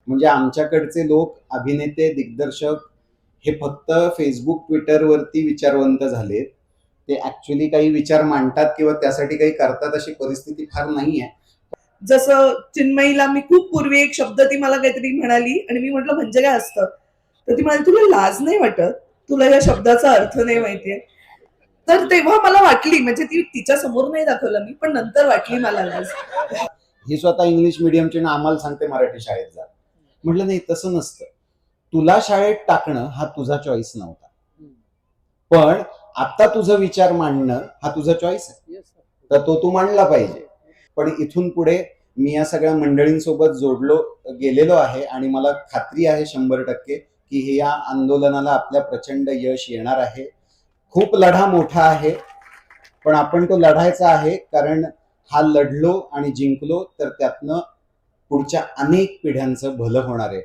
म्हणजे आमच्याकडचे लोक, अभिनेते, दिग्दर्शक हे फक्त फेसबुक, ट्विटरवरती विचारवंत झालेत. ते ऍक्च्युली काही विचार मांडतात किंवा त्यासाठी काही करतात अशी परिस्थिती फार नाहीये. जसं चिन्मयीला मी खूप पूर्वी एक शब्द ती मला काहीतरी म्हणाली आणि मी म्हटलं म्हणजे काय असतं, तर ती म्हणाली तुला लाज नाही वाटत, तुला या शब्दाचा अर्थ नाही माहितीये. तर तेव्हा मला वाटली, म्हणजे ती तिच्या समोर नाही दाखवलं मी, पण नंतर वाटली मला लाज. ही स्वतः इंग्लिश मिडियमची ना आम्हाला सांगते मराठी शाळेत जा. म्हटलं नाही, तसं नसतं. तुला शाळेत टाकणं हा तुझा चॉईस नव्हता, पण आता तुझा विचार मांडणं हा तुझा चॉईस आहे, तर तो तू मांडला पाहिजे. पण इथून पुढे मी या सगळ्या मंडळींसोबत जोडलो गेलेलो आहे आणि मला खात्री आहे 100% की हे या आंदोलनाला आपल्या प्रचंड यश येणार आहे. खूप लढा मोठा आहे, पण आपण तो लढायचा आहे, कारण हा लढलो आणि जिंकलो तर त्यातनं पुढच्या अनेक पिढ्यांचं भलं होणार आहे.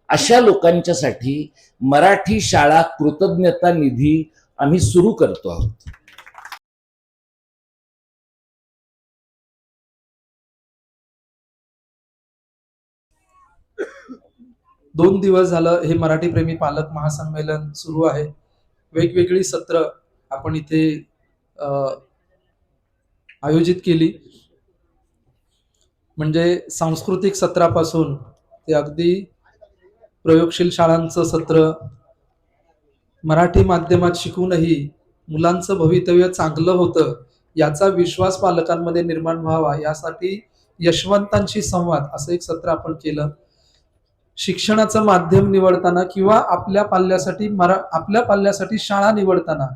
अशा लोकांच्यासाठी मराठी शाळा कृतज्ञता निधी आम्ही सुरू करतो आहोत. दोन दिवस झालं हे मराठी प्रेमी पालक महासंमेलन सुरू आहे. वेगवेगळी सत्र आपण इथे आयोजित केली. म्हणजे सांस्कृतिक सत्रापासून ते अगदी प्रयोगशील शाळांचं सत्र, मराठी माध्यमात शिकूनही मुलांचं भवितव्य चांगलं होतं याचा विश्वास पालकांमध्ये निर्माण व्हावा यासाठी यशवंतांशी संवाद असं एक सत्र आपण केलं. शिक्षणाचं माध्यम निवडताना किंवा आपल्या पाल्यासाठी शाळा निवडताना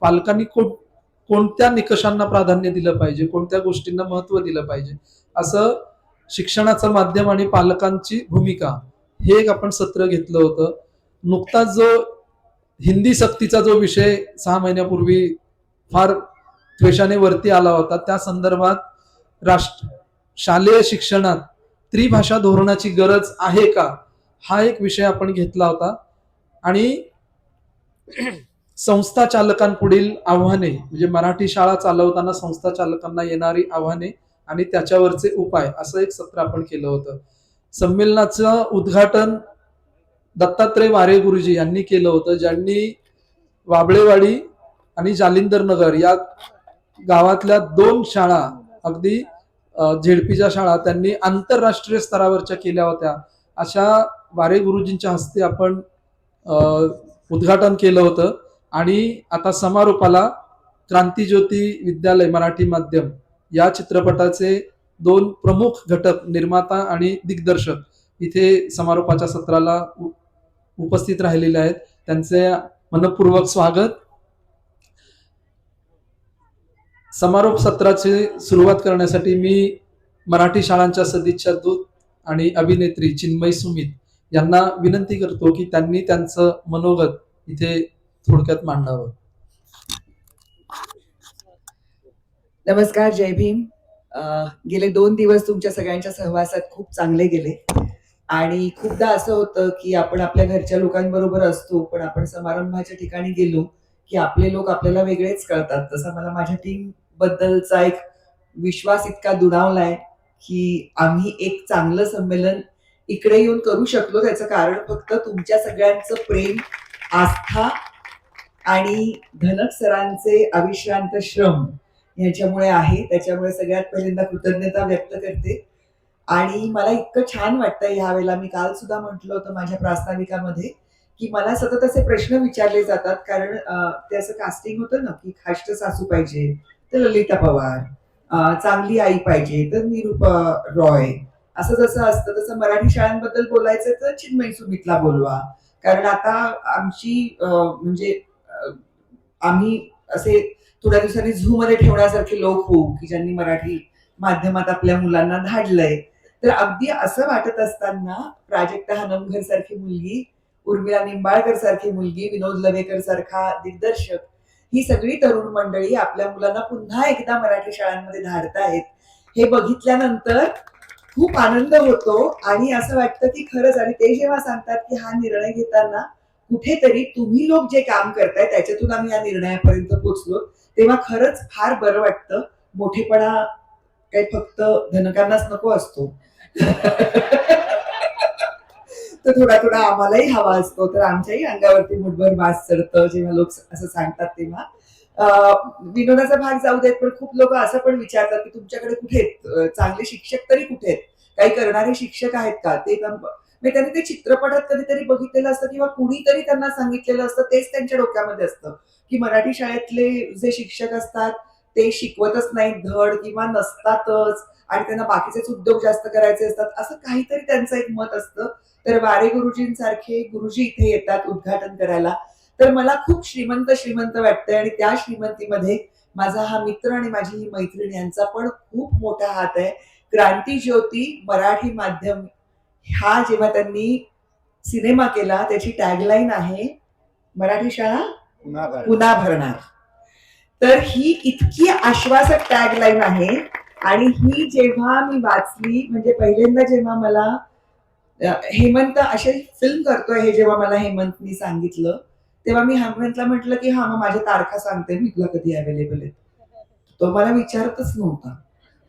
पालकांनी कोणत्या निकषांना प्राधान्य दिलं पाहिजे, कोणत्या गोष्टींना महत्व दिलं पाहिजे, असं शिक्षणाचं माध्यम आणि पालकांची भूमिका हे एक आपण सत्र घेतलं होतं. नुकताच जो हिंदी सक्तीचा जो विषय 6 महिन्यापूर्वी फार द्वेषाने वरती आला होता, त्या संदर्भात शालेय शिक्षणात त्रिभाषा धोरणाची गरज आहे का, हा एक विषय आपण घेतला होता. आणि संस्था चालकांपुढील आव्हाने, म्हणजे मराठी शाळा चालवताना संस्था चालकांना येणारी आव्हाने आणि त्याच्यावरचे उपाय, असं एक सत्र आपण केलं होतं. संमेलनाचं उद्घाटन दत्तात्रय वारे गुरुजी यांनी केलं होतं, ज्यांनी वाबळेवाडी आणि जालिंदर नगर या गावातल्या 2 शाळा, अगदी झेडपीच्या शाळा त्यांनी आंतरराष्ट्रीय स्तरावरच्या केल्या होत्या. अशा वारे गुरुजींच्या हस्ते आपण उद्घाटन केलं होतं. आणि आता समारोपाला क्रांतीज्योती विद्यालय मराठी माध्यम या चित्रपटाचे 2 प्रमुख घटक, निर्माता आणि दिग्दर्शक इथे समारोपाच्या सत्राला उपस्थित राहिलेले आहेत. त्यांचे मनपूर्वक स्वागत. समारोप सत्राची सुरुवात करण्यासाठी मी मराठी शाळांच्या सदिच्छा दूत आणि अभिनेत्री चिन्मयी सुमित यांना विनंती करतो की त्यांनी त्यांचं मनोगत इथे थोडक्यात मांडावं. नमस्कार, जय भीम. गेले 2 दिवस तुमच्या सगळ्यांच्या सहवासात खूप चांगले गेले आणि खूपदा असं होतं की आपण आपल्या घरच्या लोकांबरोबर असतो, पण आपण समारंभाच्या ठिकाणी गेलो की आपले लोक आपल्याला वेगळेच कळतात. तसा मला माझ्या टीम बद्दलचा एक विश्वास इतका दुणावलाय की आम्ही एक चांगलं संमेलन इकडे येऊन करू शकलो. त्याचं कारण फक्त तुमच्या सगळ्यांचं प्रेम, आस्था आणि धनक सरांचे अविश्रांत श्रम याच्यामुळे आहे. त्याच्यामुळे सगळ्यात पहिल्यांदा कृतज्ञता व्यक्त करते. आणि मला इतकं छान वाटतंय ह्या वेळेला, मी काल सुद्धा म्हटलं होतं माझ्या प्रास्ताविकामध्ये की मला सतत असे प्रश्न विचारले जातात, कारण ते असं कास्टिंग होतं ना की खाष्ट सासू पाहिजे तर ललिता पवार, चांगली आई पाहिजे तर निरूपा रॉय, असं जसं असतं तसं मराठी शाळांबद्दल बोलायचं तर चिन्मयी सुमितला बोलवा. कारण आता आमची म्हणजे आम्ही असे थोड्या दिवसांनी झू मध्ये ठेवण्यासारखे लोक होऊ की ज्यांनी मराठी माध्यमात आपल्या मुलांना धाडलंय. तर अगदी असं वाटत असताना प्राजक्ता हनमघर सारखी मुलगी, उर्मिला निंबाळकर सारखी मुलगी, विनोद लवेकर सारखा दिग्दर्शक, ही सगळी तरुण मंडळी आपल्या मुलांना पुन्हा एकदा मराठी शाळांमध्ये धाडतायत हे बघितल्यानंतर खूप आनंद होतो. आणि असं वाटतं की खरंच, आणि ते जेव्हा सांगतात की हा निर्णय घेताना कुठेतरी तुम्ही लोक जे काम करताय त्याच्यातून आम्ही या निर्णयापर्यंत पोहोचलो, तेव्हा खरंच फार बरं वाटतं. मोठेपणा काही फक्त धनकांनाच नको असतो. तर थोडा थोडा आम्हालाही हवा असतो. तर आमच्याही अंगावरती मुठभर वास चढतं जेव्हा लोक असं सांगतात तेव्हा. विनोदाचा भाग जाऊ देत, पण खूप लोक असं पण विचारतात की तुमच्याकडे कुठे आहेत? चांगले शिक्षक तरी कुठे आहेत? काही करणारे शिक्षक आहेत का? ते म्हणजे त्यांनी ते चित्रपटात कधीतरी बघितलेलं असतं किंवा कुणीतरी त्यांना सांगितलेलं असतं, तेच त्यांच्या डोक्यामध्ये असतं की मराठी शाळेतले जे शिक्षक असतात ते शिकवतच नाहीत धड किंवा नसतातच आणि त्यांना बाकीचेच उद्योग जास्त करायचे असतात, असं काहीतरी त्यांचं एक मत असतं. तर वारे गुरुजींसारखे गुरुजी इथे येतात उद्घाटन करायला, तर मला खूप श्रीमंत श्रीमंत वाटतंय आणि त्या श्रीमंतीमध्ये माझा हा मित्र आणि माझी ही मैत्रीण यांचा पण खूप मोठा हात आहे. क्रांती ज्योती मराठी माध्यम हा जेव्हा त्यांनी सिनेमा केला त्याची टॅगलाईन आहे मराठी शाळा पुन्हा भरणार. तर ही इतकी आश्वासक टॅगलाईन आहे आणि ही जेव्हा मी वाचली, म्हणजे पहिल्यांदा जेव्हा मला हेमंत अशी फिल्म करतोय हे जेव्हा मला हेमंतनी सांगितलं, तेव्हा मी हेमंतला म्हटलं की हा मग माझ्या तारखा सांगते मी तुला कधी अवेलेबल आहे. तो मला विचारतच नव्हता,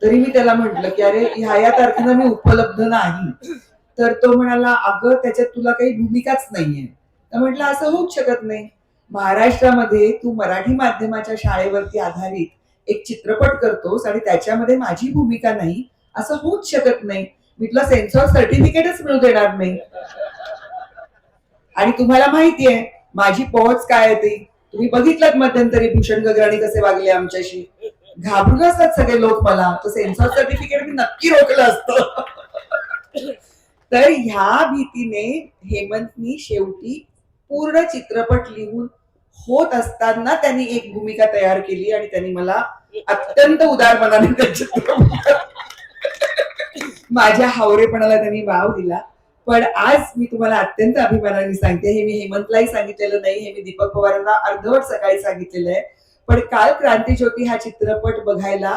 तरी मी त्याला म्हटलं की अरे ह्या तारखेला मी उपलब्ध नाही. तर तो म्हणाला अगं त्याच्यात तुला काही भूमिकाच नाहीये. तर म्हटलं असं होऊच शकत नाही. महाराष्ट्रामध्ये तू मराठी माध्यमाच्या शाळेवरती आधारित एक चित्रपट करतोस आणि त्याच्यामध्ये माझी भूमिका नाही, असं होऊच शकत नाही. मी तुला सेन्सॉर सर्टिफिकेटच मिळू देणार नाही. आणि तुम्हाला माहितीये माझी पोहोच काय आहे ती. तुम्ही बघितलं मध्यंतरी भूषण गगराणी कसे वागले आमच्याशी. घाबरून असतात सगळे लोक मला, तर सेन्सॉर सर्टिफिकेट मी नक्की रोखलं असतं. तर ह्या भीतीने हेमंतनी शेवटी पूर्ण चित्रपट लिहून होत असताना त्यांनी एक भूमिका तयार केली आणि त्यांनी मला अत्यंत उदार मनाने त्या चित्रपटात माझ्या हावरेपणाला त्यांनी वाव दिला. पण आज मी तुम्हाला अत्यंत अभिमानाने सांगते, हे मी हेमंतलाही सांगितलेलं नाही, हे मी दीपक पवारांना अर्धवट सकाळी सांगितलेलं आहे. पण काल क्रांतीज्योती हा चित्रपट बघायला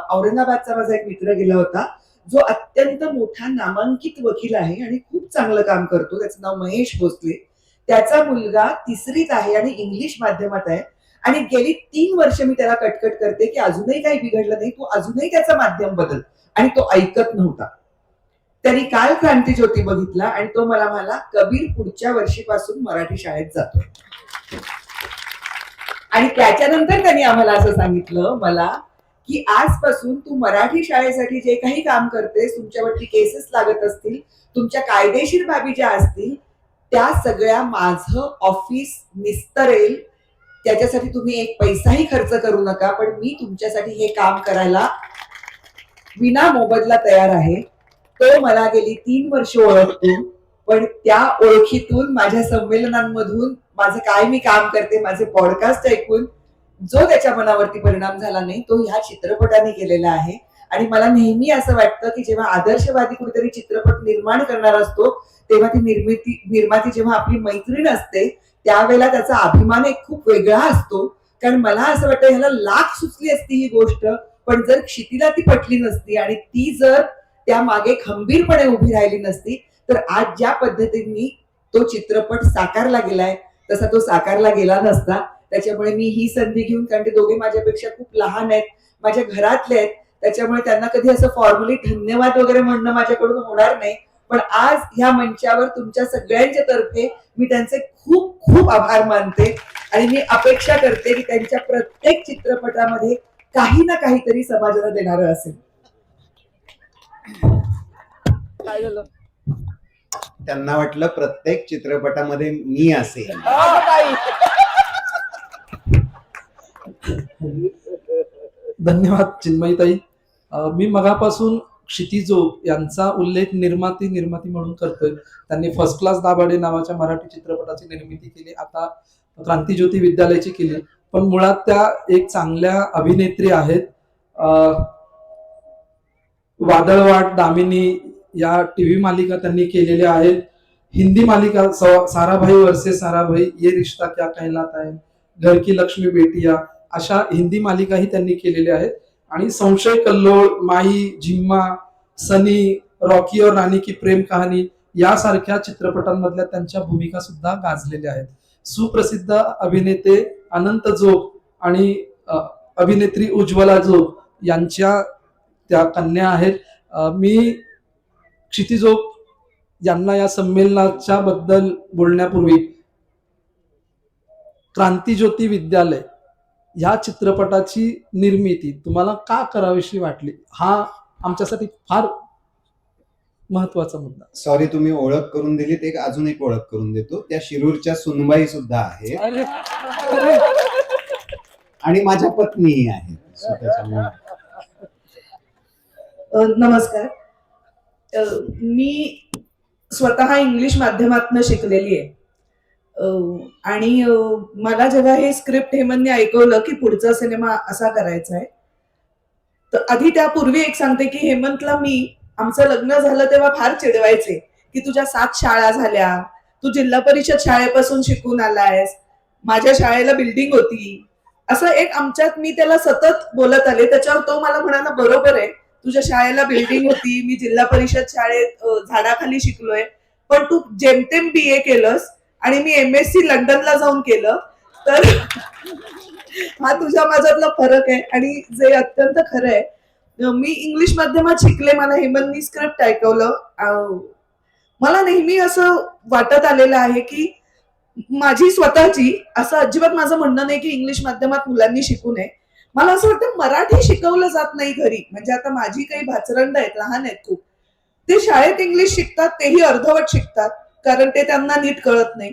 औरंगाबादचा माझा एक मित्र गेला होता, जो अत्यंत मोठा नामांकित वकील आहे आणि खूप चांगलं काम करतो. त्याचं नाव महेश भोसले. त्याचा मुलगा 3रीत आहे आणि इंग्लिश माध्यमात आहे. आणि गेली 3 वर्ष मी त्याला कटकट करते की अजूनही काही बिघडलं नाही, तू अजूनही त्याचं माध्यम बदल. आणि तो ऐकत नव्हता. त्यांनी काल क्रांतीज्योती बघितला आणि तो मला म्हणाला कबीर पुढच्या वर्षीपासून मराठी शाळेत जातो. आणि त्याच्यानंतर त्यांनी आम्हाला असं सांगितलं मला की आजपासून तू मराठी शाळेसाठी जे काही काम करतेस, तुमच्यावरती केसेस लागत असतील, तुमच्या कायदेशीर बाबी ज्या असतील, त्या सगळ्या माझं ऑफिस निस्तरेल. त्याच्यासाठी तुम्ही एक पैसाही खर्च करू नका, पण मी तुमच्यासाठी हे काम करायला विना मोबदला तयार आहे. तो मला गेली 3 वर्ष ओळखतो, पण त्या ओळखीतून माझ्या संमेलनांमधून माझं काय मी काम करते, माझे पॉडकास्ट ऐकून जो त्याच्या मनावरती परिणाम झाला नाही तो ह्या चित्रपटाने केलेला आहे. आणि मला नेहमी असं वाटतं की जेव्हा आदर्शवादी कुठेतरी चित्रपट निर्माण करणार असतो, तेव्हा ती निर्माती जेव्हा आपली मैत्रीण असते, त्यावेळेला त्याचा अभिमान एक खूप वेगळा असतो. कारण मला असं वाटतं ह्याला लाख सुचली असती ही गोष्ट, पण जर क्षितीला ती पटली नसती आणि ती जर त्या मागे खंबीरपणे उभी राहिली नसती, तर आज ज्या पद्धतीने तो चित्रपट साकारला गेलाय तसा तो साकारला गेला नसता. त्याच्यामुळे मी ही संधी घेऊन, कारण ते दोघे माझ्यापेक्षा खूप लहान आहेत, माझ्या घरातले आहेत, त्याच्यामुळे त्यांना कधी असं फॉर्मली धन्यवाद वगैरे म्हणणं माझ्याकडून होणार नाही. पण आज ह्या मंचावर तुमच्या सगळ्यांच्या तर्फे मी त्यांचे खूप खूप आभार मानते आणि मी अपेक्षा करते की त्यांच्या प्रत्येक चित्रपटामध्ये काही ना काहीतरी समाजाला देणारं असेल. काय झालं? त्यांना वाटलं प्रत्येक चित्रपटामध्ये मी असेल. धन्यवाद चिन्मयीताई. मी मगापासून क्षितिजोग यांचा उल्लेख निर्माती म्हणून करतोय. त्यांनी फर्स्ट क्लास दाभाडे नावाच्या मराठी चित्रपटाची निर्मिती केली, आता क्रांतीज्योती विद्यालयाची केली. पण मुळात त्या एक चांगल्या अभिनेत्री आहेत. वादळवाट दामिनी या टीव्ही मालिका त्यांनी केलेल्या आहेत. हिंदी मालिका साराभाई वर्सेस साराभाई, ये रिश्ता क्या कहलाता है, घर की लक्ष्मी बेटिया, अशा हिंदी मालिकाही त्यांनी केलेल्या आहेत. आणि संशय कल्लोळ, माई, झिम्मा, सनी, रॉकी और रानी की प्रेम कहाणी यासारख्या चित्रपटांमधल्या त्यांच्या भूमिका सुद्धा गाजलेल्या आहेत. सुप्रसिद्ध अभिनेते अनंत जोग आणि अभिनेत्री उज्ज्वला जोग यांच्या त्या कन्या आहेत. मी क्षितिजोग यांना या संमेलनाच्या बद्दल बोलण्यापूर्वी क्रांतीज्योती विद्यालय या चित्रपटाची निर्मिती तुम्हाला का करावीशी वाटली, हा आमच्यासाठी फार महत्वाचा मुद्दा. सॉरी, तुम्ही ओळख करून दिलीत. अजून एक ओळख करून देतो. त्या शिरूरच्या सुनबाई सुद्धा आहे आणि माझ्या पत्नीही आहे. नमस्कार. मी स्वतः इंग्लिश माध्यमातून शिकलेली आहे आणि मला जेव्हा हे स्क्रिप्ट हेमंतने ऐकवलं की पुढचा सिनेमा असा करायचा आहे, तर आधी त्यापूर्वी एक सांगते की हेमंतला मी आमचं लग्न झालं तेव्हा फार चिडवायचे की तुझ्या 7 शाळा झाल्या, तू जिल्हा परिषद शाळेपासून शिकून आलायस, माझ्या शाळेला बिल्डिंग होती, असं एक आमच्यात मी त्याला सतत बोलत आले. त्याच्यावर तो मला म्हणाला, बरोबर आहे, तुझ्या शाळेला बिल्डिंग होती, मी जिल्हा परिषद शाळेत झाडाखाली शिकलोय, पण तू जेमतेम BA केलंस आणि मी MSc लंडनला जाऊन केलं. तर हा तुझ्या माझ्यातला फरक आहे. आणि जे अत्यंत खरं आहे, मी इंग्लिश माध्यमात शिकले, मला हेमंतनी स्क्रिप्ट ऐकवलं. मला नेहमी असं वाटत आलेलं आहे की माझी स्वतःची, असं अजिबात माझं म्हणणं नाही की इंग्लिश माध्यमात मुलांनी शिकू नये, मला असं वाटतं मराठी शिकवलं जात नाही घरी. म्हणजे आता माझी काही भाचरंड आहेत, लहान आहेत खूप, ते शाळेत इंग्लिश शिकतात, तेही अर्धवट शिकतात कारण ते त्यांना नीट कळत नाही.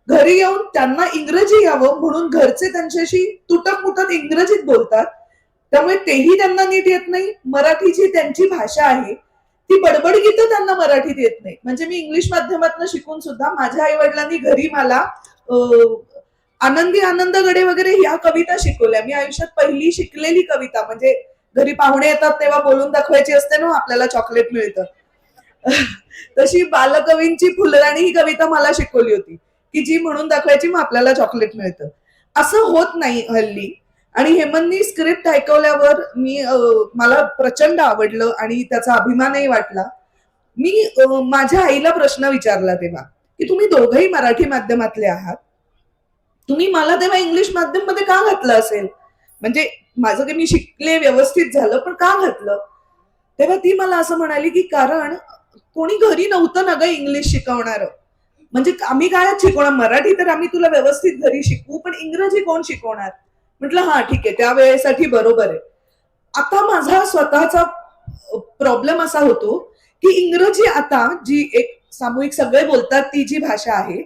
घरी येऊन त्यांना इंग्रजी यावं म्हणून घरचे त्यांच्याशी तुटक मुटक इंग्रजीत बोलतात, त्यामुळे तेही त्यांना नीट येत नाही. मराठी जी त्यांची भाषा आहे ती बडबडगीतं त्यांना मराठीत येत नाही. म्हणजे मी इंग्लिश माध्यमातून शिकून सुद्धा माझ्या आई वडिलांनी घरी मला आनंदी आनंदगडे वगैरे ह्या कविता शिकवल्या. मी आयुष्यात पहिली शिकलेली कविता, म्हणजे घरी पाहुणे येतात तेव्हा बोलून दाखवायची असते ना, आपल्याला चॉकलेट मिळतं, तशी बालकवींची फुलराणी ही कविता मला शिकवली होती की जी म्हणून दाखवायची, मग आपल्याला चॉकलेट मिळतं. असं होत नाही हल्ली. आणि हेमंतनी स्क्रिप्ट ऐकवल्यावर मला प्रचंड आवडलं आणि त्याचा अभिमानही वाटला. मी माझ्या आईला प्रश्न विचारला तेव्हा की तुम्ही दोघंही मराठी माध्यमातले आहात, तुम्ही मला तेव्हा इंग्लिश माध्यम मध्ये का घातलं असेल, म्हणजे माझं ते मी शिकले, व्यवस्थित झालं, पण का घातलं. तेव्हा ती मला असं म्हणाली की कारण कोणी घरी नव्हतं ना ग इंग्लिश शिकवणार, म्हणजे आम्ही काय शिकवणार, मराठी तर आम्ही तुला व्यवस्थित घरी शिकवू, पण इंग्रजी कोण शिकवणार. म्हटलं हा ठीक आहे, त्या वेळेसाठी बरोबर आहे. आता माझा स्वतःचा प्रॉब्लेम असा होतो की इंग्रजी आता जी एक सामूहिक सगळे बोलतात ती जी भाषा आहे,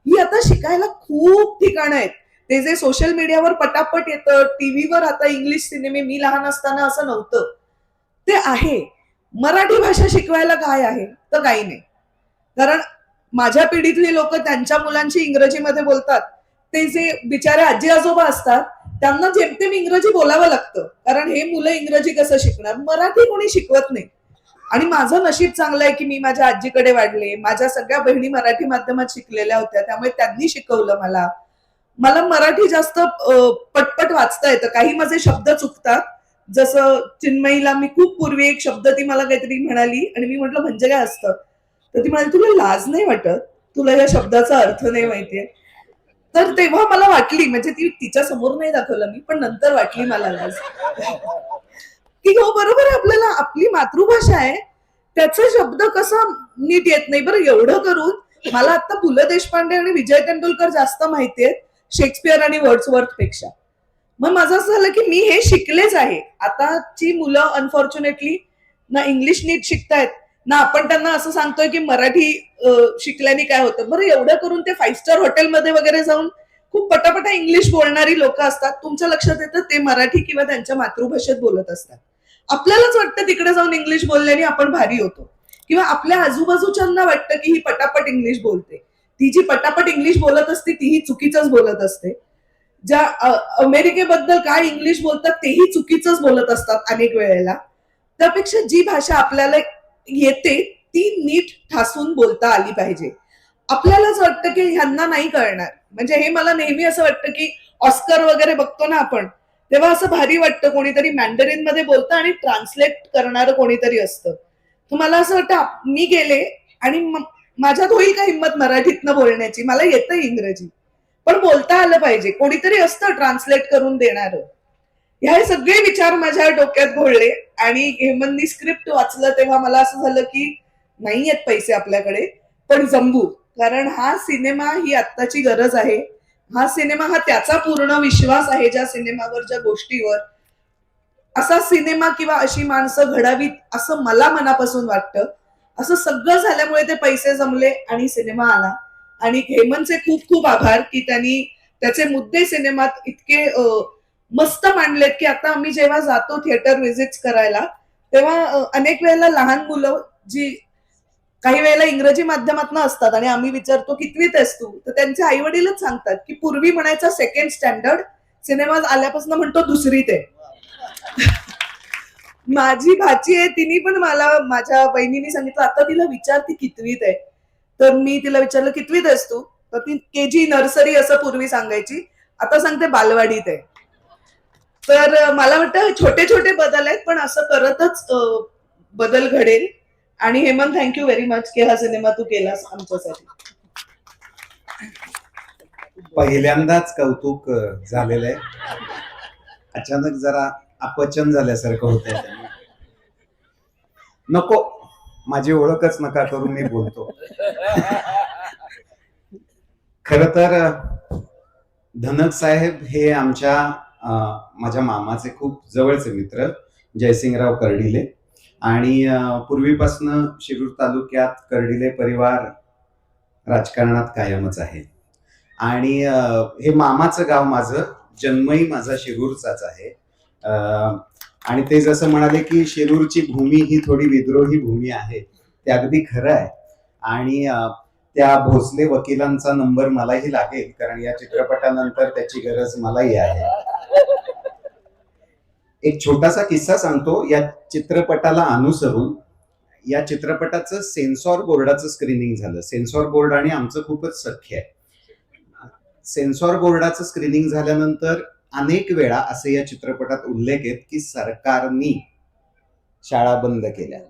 ही आता शिकायला खूप ठिकाणं आहेत. ते जे सोशल मीडियावर पटापट येतं, टीव्हीवर आता इंग्लिश सिनेमे, मी लहान असताना असं नव्हतं, ते आहे. मराठी भाषा शिकवायला काय आहे, तर काही नाही. कारण माझ्या पिढीतली लोक त्यांच्या मुलांची इंग्रजीमध्ये बोलतात, ते जे बिचारे आजी आजोबा असतात त्यांना जेमतेम इंग्रजी बोलावं लागतं, कारण हे मुलं इंग्रजी कसं शिकणार, मराठी कोणी शिकवत नाही. आणि माझं नशीब चांगलं आहे की मी माझ्या आजीकडे वाढले, माझ्या सगळ्या बहिणी मराठी माध्यमात शिकलेल्या होत्या, त्यामुळे त्यांनी शिकवलं मला. मला मराठी जास्त पटपट वाचता येतं. काही माझे शब्द चुकतात, जसं चिन्मयीला मी खूप पूर्वी एक शब्द ती मला काहीतरी म्हणाली आणि मी म्हटलं म्हणजे काय असतं, तर ती म्हणाली तुला लाज नाही वाटत, तुला या शब्दाचा अर्थ नाही माहितीये. तर तेव्हा मला वाटली, म्हणजे ती तिच्या समोर नाही दाखवलं मी, पण नंतर वाटली मला लाज की हो बरोबर आहे, आपल्याला आपली मातृभाषा आहे, त्याचा शब्द कसा नीट येत नाही. बरं एवढं करून मला आता पु ल देशपांडे आणि विजय तेंडुलकर जास्त माहितीयेत शेक्सपियर आणि वर्ड्सवर्थ पेक्षा. मग माझं असं झालं की मी हे शिकलेच आहे. आताची मुलं अनफॉर्च्युनेटली ना इंग्लिश नीट शिकतायत, ना आपण त्यांना असं सांगतोय की मराठी शिकल्याने काय होतं. बरं एवढं करून ते 5 स्टार हॉटेलमध्ये वगैरे जाऊन खूप पटापटा इंग्लिश बोलणारी लोक असतात, तुमच्या लक्षात येतं ते मराठी किंवा त्यांच्या मातृभाषेत बोलत असतात. आपल्यालाच वाटतं तिकडे जाऊन इंग्लिश बोलल्याने आपण भारी होतो, किंवा आपल्या आजूबाजूच्यांना वाटतं की ही पटापट इंग्लिश बोलते. ती जी पटापट इंग्लिश बोलत असते तीही चुकीचंच बोलत असते. ज्या अमेरिकेबद्दल काय इंग्लिश बोलतात तेही चुकीचंच बोलत असतात अनेक वेळेला. त्यापेक्षा जी भाषा आपल्याला येते ती नीट ठासून बोलता आली पाहिजे. आपल्यालाच वाटतं की ह्यांना नाही कळणार. म्हणजे हे मला नेहमी असं वाटतं की ऑस्कर वगैरे बघतो ना आपण, तेव्हा असं भारी वाटतं कोणीतरी मॅन्डरिन मध्ये बोलतं आणि ट्रान्सलेट करणारं कोणीतरी असतं. तर मला असं वाटतं मी गेले आणि माझ्यात होईल का हिंमत मराठीतनं बोलण्याची, मला येतं इंग्रजी, पण बोलता आलं पाहिजे, कोणीतरी असतं ट्रान्सलेट करून देणारं. ह्या सगळे विचार माझ्या डोक्यात घोळले आणि हेमंतनी स्क्रिप्ट वाचलं तेव्हा मला असं झालं की नाही येत पैसे आपल्याकडे, पण जमवू, कारण हा सिनेमा ही आत्ताची गरज आहे. हा सिनेमा हा त्याचा पूर्ण विश्वास आहे ज्या सिनेमावर, ज्या गोष्टीवर. असा सिनेमा किंवा अशी माणसं घडावीत असं मला मनापासून वाटतं. असं सगळं झाल्यामुळे ते पैसे जमले आणि सिनेमा आला. आणि हेमंतचे खूप खूप आभार की त्यांनी त्याचे मुद्दे सिनेमात इतके मस्त मांडलेत की आता आम्ही जेव्हा जातो थिएटर व्हिजिट्स करायला, तेव्हा अनेक वेळेला लहान मुलं जी काही वेळेला इंग्रजी माध्यमातून असतात आणि आम्ही विचारतो कितवीत आहेस तू, तर त्यांचे आई वडीलच सांगतात की पूर्वी म्हणायचा सेकंड स्टँडर्ड, सिनेमा आल्यापासून म्हणतो दुसरीत आहे. माझी भाची आहे, तिने पण मला माझ्या बहिणीने सांगितलं आता तिला विचार ती कितवीत आहे. तर मी तिला विचारलं कितवीत आहेस तू, तर ती केजी नर्सरी असं पूर्वी सांगायची, आता सांगते बालवाडीत आहे. तर मला वाटतं छोटे छोटे बदल आहेत, पण असं करतच बदल घडेल. आणि हेमंत, थँक्यू व्हेरी मच की हा सिनेमा तू केलास आमच्यासाठी. पहिल्यांदाच कौतुक झालेलं आहे. अचानक जरा अपचन झाल्यासारखं होतं. नको, माझी ओळखच नका करून मी बोलतो. खर तर धनक साहेब हे माझ्या मामाचे खूप जवळचे मित्र, जयसिंगराव कर्डिले. आणि पूर्वीपासून शिरूर तालुक्यात कर्डिले परिवार राजकारणात कायमच आहे. आणि हे मामाचं गाव, माझं जन्मही माझा शिरूरचाच आहे. आणि ते जसं म्हणाले की शिरूरची भूमी ही थोडी विद्रोही भूमी आहे, ते अगदी खरं आहे. आणि त्या भोसले वकिलांचा नंबर मलाही लागेल, कारण या चित्रपटानंतर त्याची गरज मलाही आहे. एक छोटासा किस्सा सांगतो या चित्रपटाला अनुसरून. या चित्रपटाचं सेन्सॉर बोर्डाचं स्क्रीनिंग झालं. सेन्सॉर बोर्ड आणि आमचं खूपच सख्य आहे. सेन्सॉर बोर्डाचं स्क्रीनिंग झाल्यानंतर अनेक वेळा असे या चित्रपटात उल्लेख आहेत की सरकारनी शाळा बंद केल्या,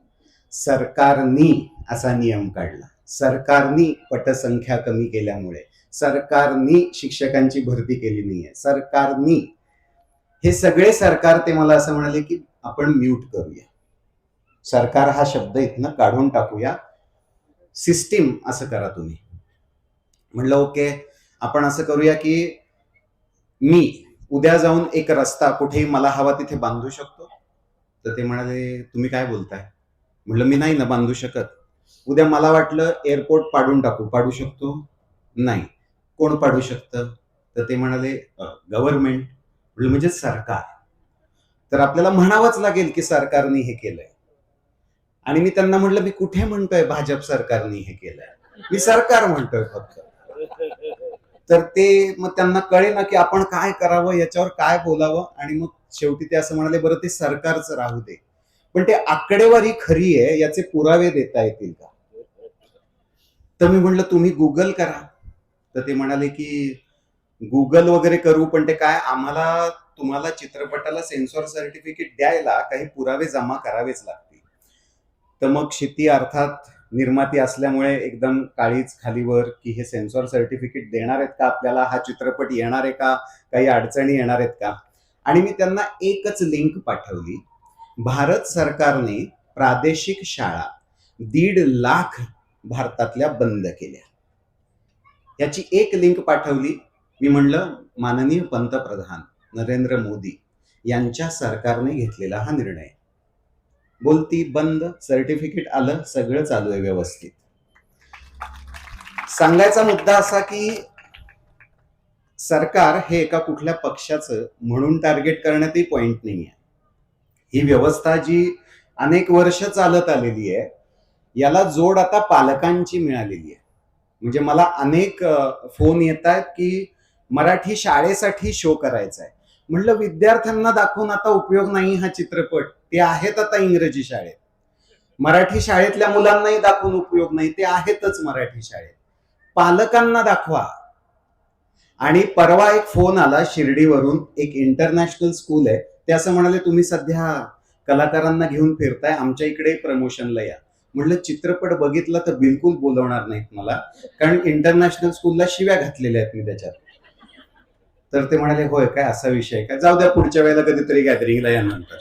सरकारनी असा नियम काढला, सरकारनी पटसंख्या कमी केल्यामुळे, सरकारनी शिक्षकांची भरती केली नाहीये, सरकारनी. हे सगळे सरकार ते मला असं म्हणाले की आपण म्यूट करूया, सरकार हा शब्द इथनं काढून टाकूया, सिस्टीम असं करा तुम्ही. म्हणलं ओके, आपण असं करूया की मी उद्या जाऊन एक रस्ता कुठेही मला हवा तिथे बांधू शकतो. तर ते म्हणाले तुम्ही काय बोलताय. म्हटलं मी नाही ना बांधू शकत. उद्या मला वाटलं एअरपोर्ट पाडून टाकू, पाडू शकतो. नाही. कोण पाडू शकतं. तर ते म्हणाले गव्हर्नमेंट. म्हटलं म्हणजे सरकार. तर आपल्याला म्हणावंच लागेल की सरकारने हे केलंय. आणि मी त्यांना म्हटलं मी कुठे म्हणतोय भाजप सरकारने हे केलंय, मी सरकार म्हणतोय फक्त. तर ते मग त्यांना कळे ना की आपण काय करावं, याच्यावर काय बोलावं. आणि मग शेवटी ते असं म्हणाले बरं ते सरकारचं राहू दे, पण ते आकडेवारी खरी आहे याचे पुरावे देता येतील का. तर मी म्हटलं तुम्ही गुगल करा. तर ते म्हणाले की गुगल वगैरे करू, पण ते काय आम्हाला तुम्हाला चित्रपटाला सेन्सॉर सर्टिफिकेट द्यायला काही पुरावे जमा करावेच लागतील. तर मग क्षिती अर्थात निर्माती असल्यामुळे एकदम काळीच खालीवर की हे सेन्सॉर सर्टिफिकेट देणार आहेत का आपल्याला, हा चित्रपट येणार आहे का, काही अडचणी येणार आहेत का. आणि मी त्यांना एकच लिंक पाठवली. भारत सरकारने प्रादेशिक शाळा 1.5 लाख भारतातल्या बंद केल्या, याची एक लिंक पाठवली. मी म्हणलं माननीय पंतप्रधान नरेंद्र मोदी यांच्या सरकारने घेतलेला हा निर्णय. बोलती बंद, सर्टिफिकेट आलं, सगळं चालू आहे व्यवस्थित. सांगायचा मुद्दा असा की सरकार हे एका कुठल्या पक्षाचं म्हणून टार्गेट करण्यातही पॉइंट नाहीये. ही व्यवस्था जी अनेक वर्ष चालत आलेली आहे, याला जोड आता पालकांची मिळालेली आहे. म्हणजे मला अनेक फोन येत आहेत की मराठी शाळेसाठी शो करायचा आहे. म्हटलं विद्यार्थ्यांना दाखवून आता उपयोग नाही हा चित्रपट, ते आहेत आता इंग्रजी शाळेत. मराठी शाळेतल्या मुलांनाही दाखवून उपयोग नाही, ते आहेतच मराठी शाळेत. पालकांना दाखवा. आणि परवा एक फोन आला शिर्डीवरून, एक इंटरनॅशनल स्कूल आहे, ते असं म्हणाले तुम्ही सध्या कलाकारांना घेऊन फिरताय, आमच्या इकडे प्रमोशनला या. म्हटलं चित्रपट बघितला तर बिलकुल बोलवणार नाहीत मला, कारण इंटरनॅशनल स्कूलला शिव्या घातलेल्या आहेत मी त्याच्यात. तर ते म्हणाले होय काय, असा विषय काय, जाऊ द्या पुढच्या वेळेला कधीतरी गॅदरिंगला या. नंतर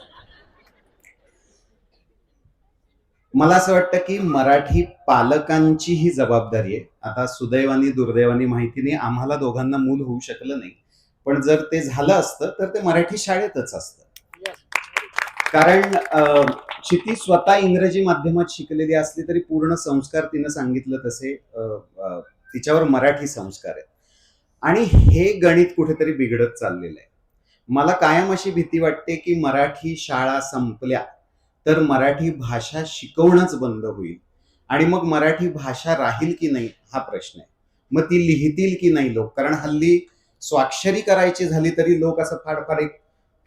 मला असं वाटतं की मराठी पालकांची ही जबाबदारी आहे. आता सुदैवाने दुर्दैवाने माहिती नाही, आम्हाला दोघांना मूल होऊ शकलं नाही, पण जर ते झालं असतं तर ते मराठी शाळेतच असतं. कारण क्षिती स्वतः इंग्रजी माध्यमात शिकलेली असली तरी पूर्ण संस्कार तिनं सांगितलं तसे तिच्यावर मराठी संस्कार आहेत. आणि हे गणित कुठेतरी बिघडत चाललेलं आहे. मला कायम अशी भीती वाटते की मराठी शाळा संपल्या तर मराठी भाषा शिकवणंच बंद होईल आणि मग मराठी भाषा राहील की नाही हा प्रश्न आहे. मग ती लिहितील की नाही लोक, कारण हल्ली स्वाक्षरी करायची झाली तरी लोक असं फार एक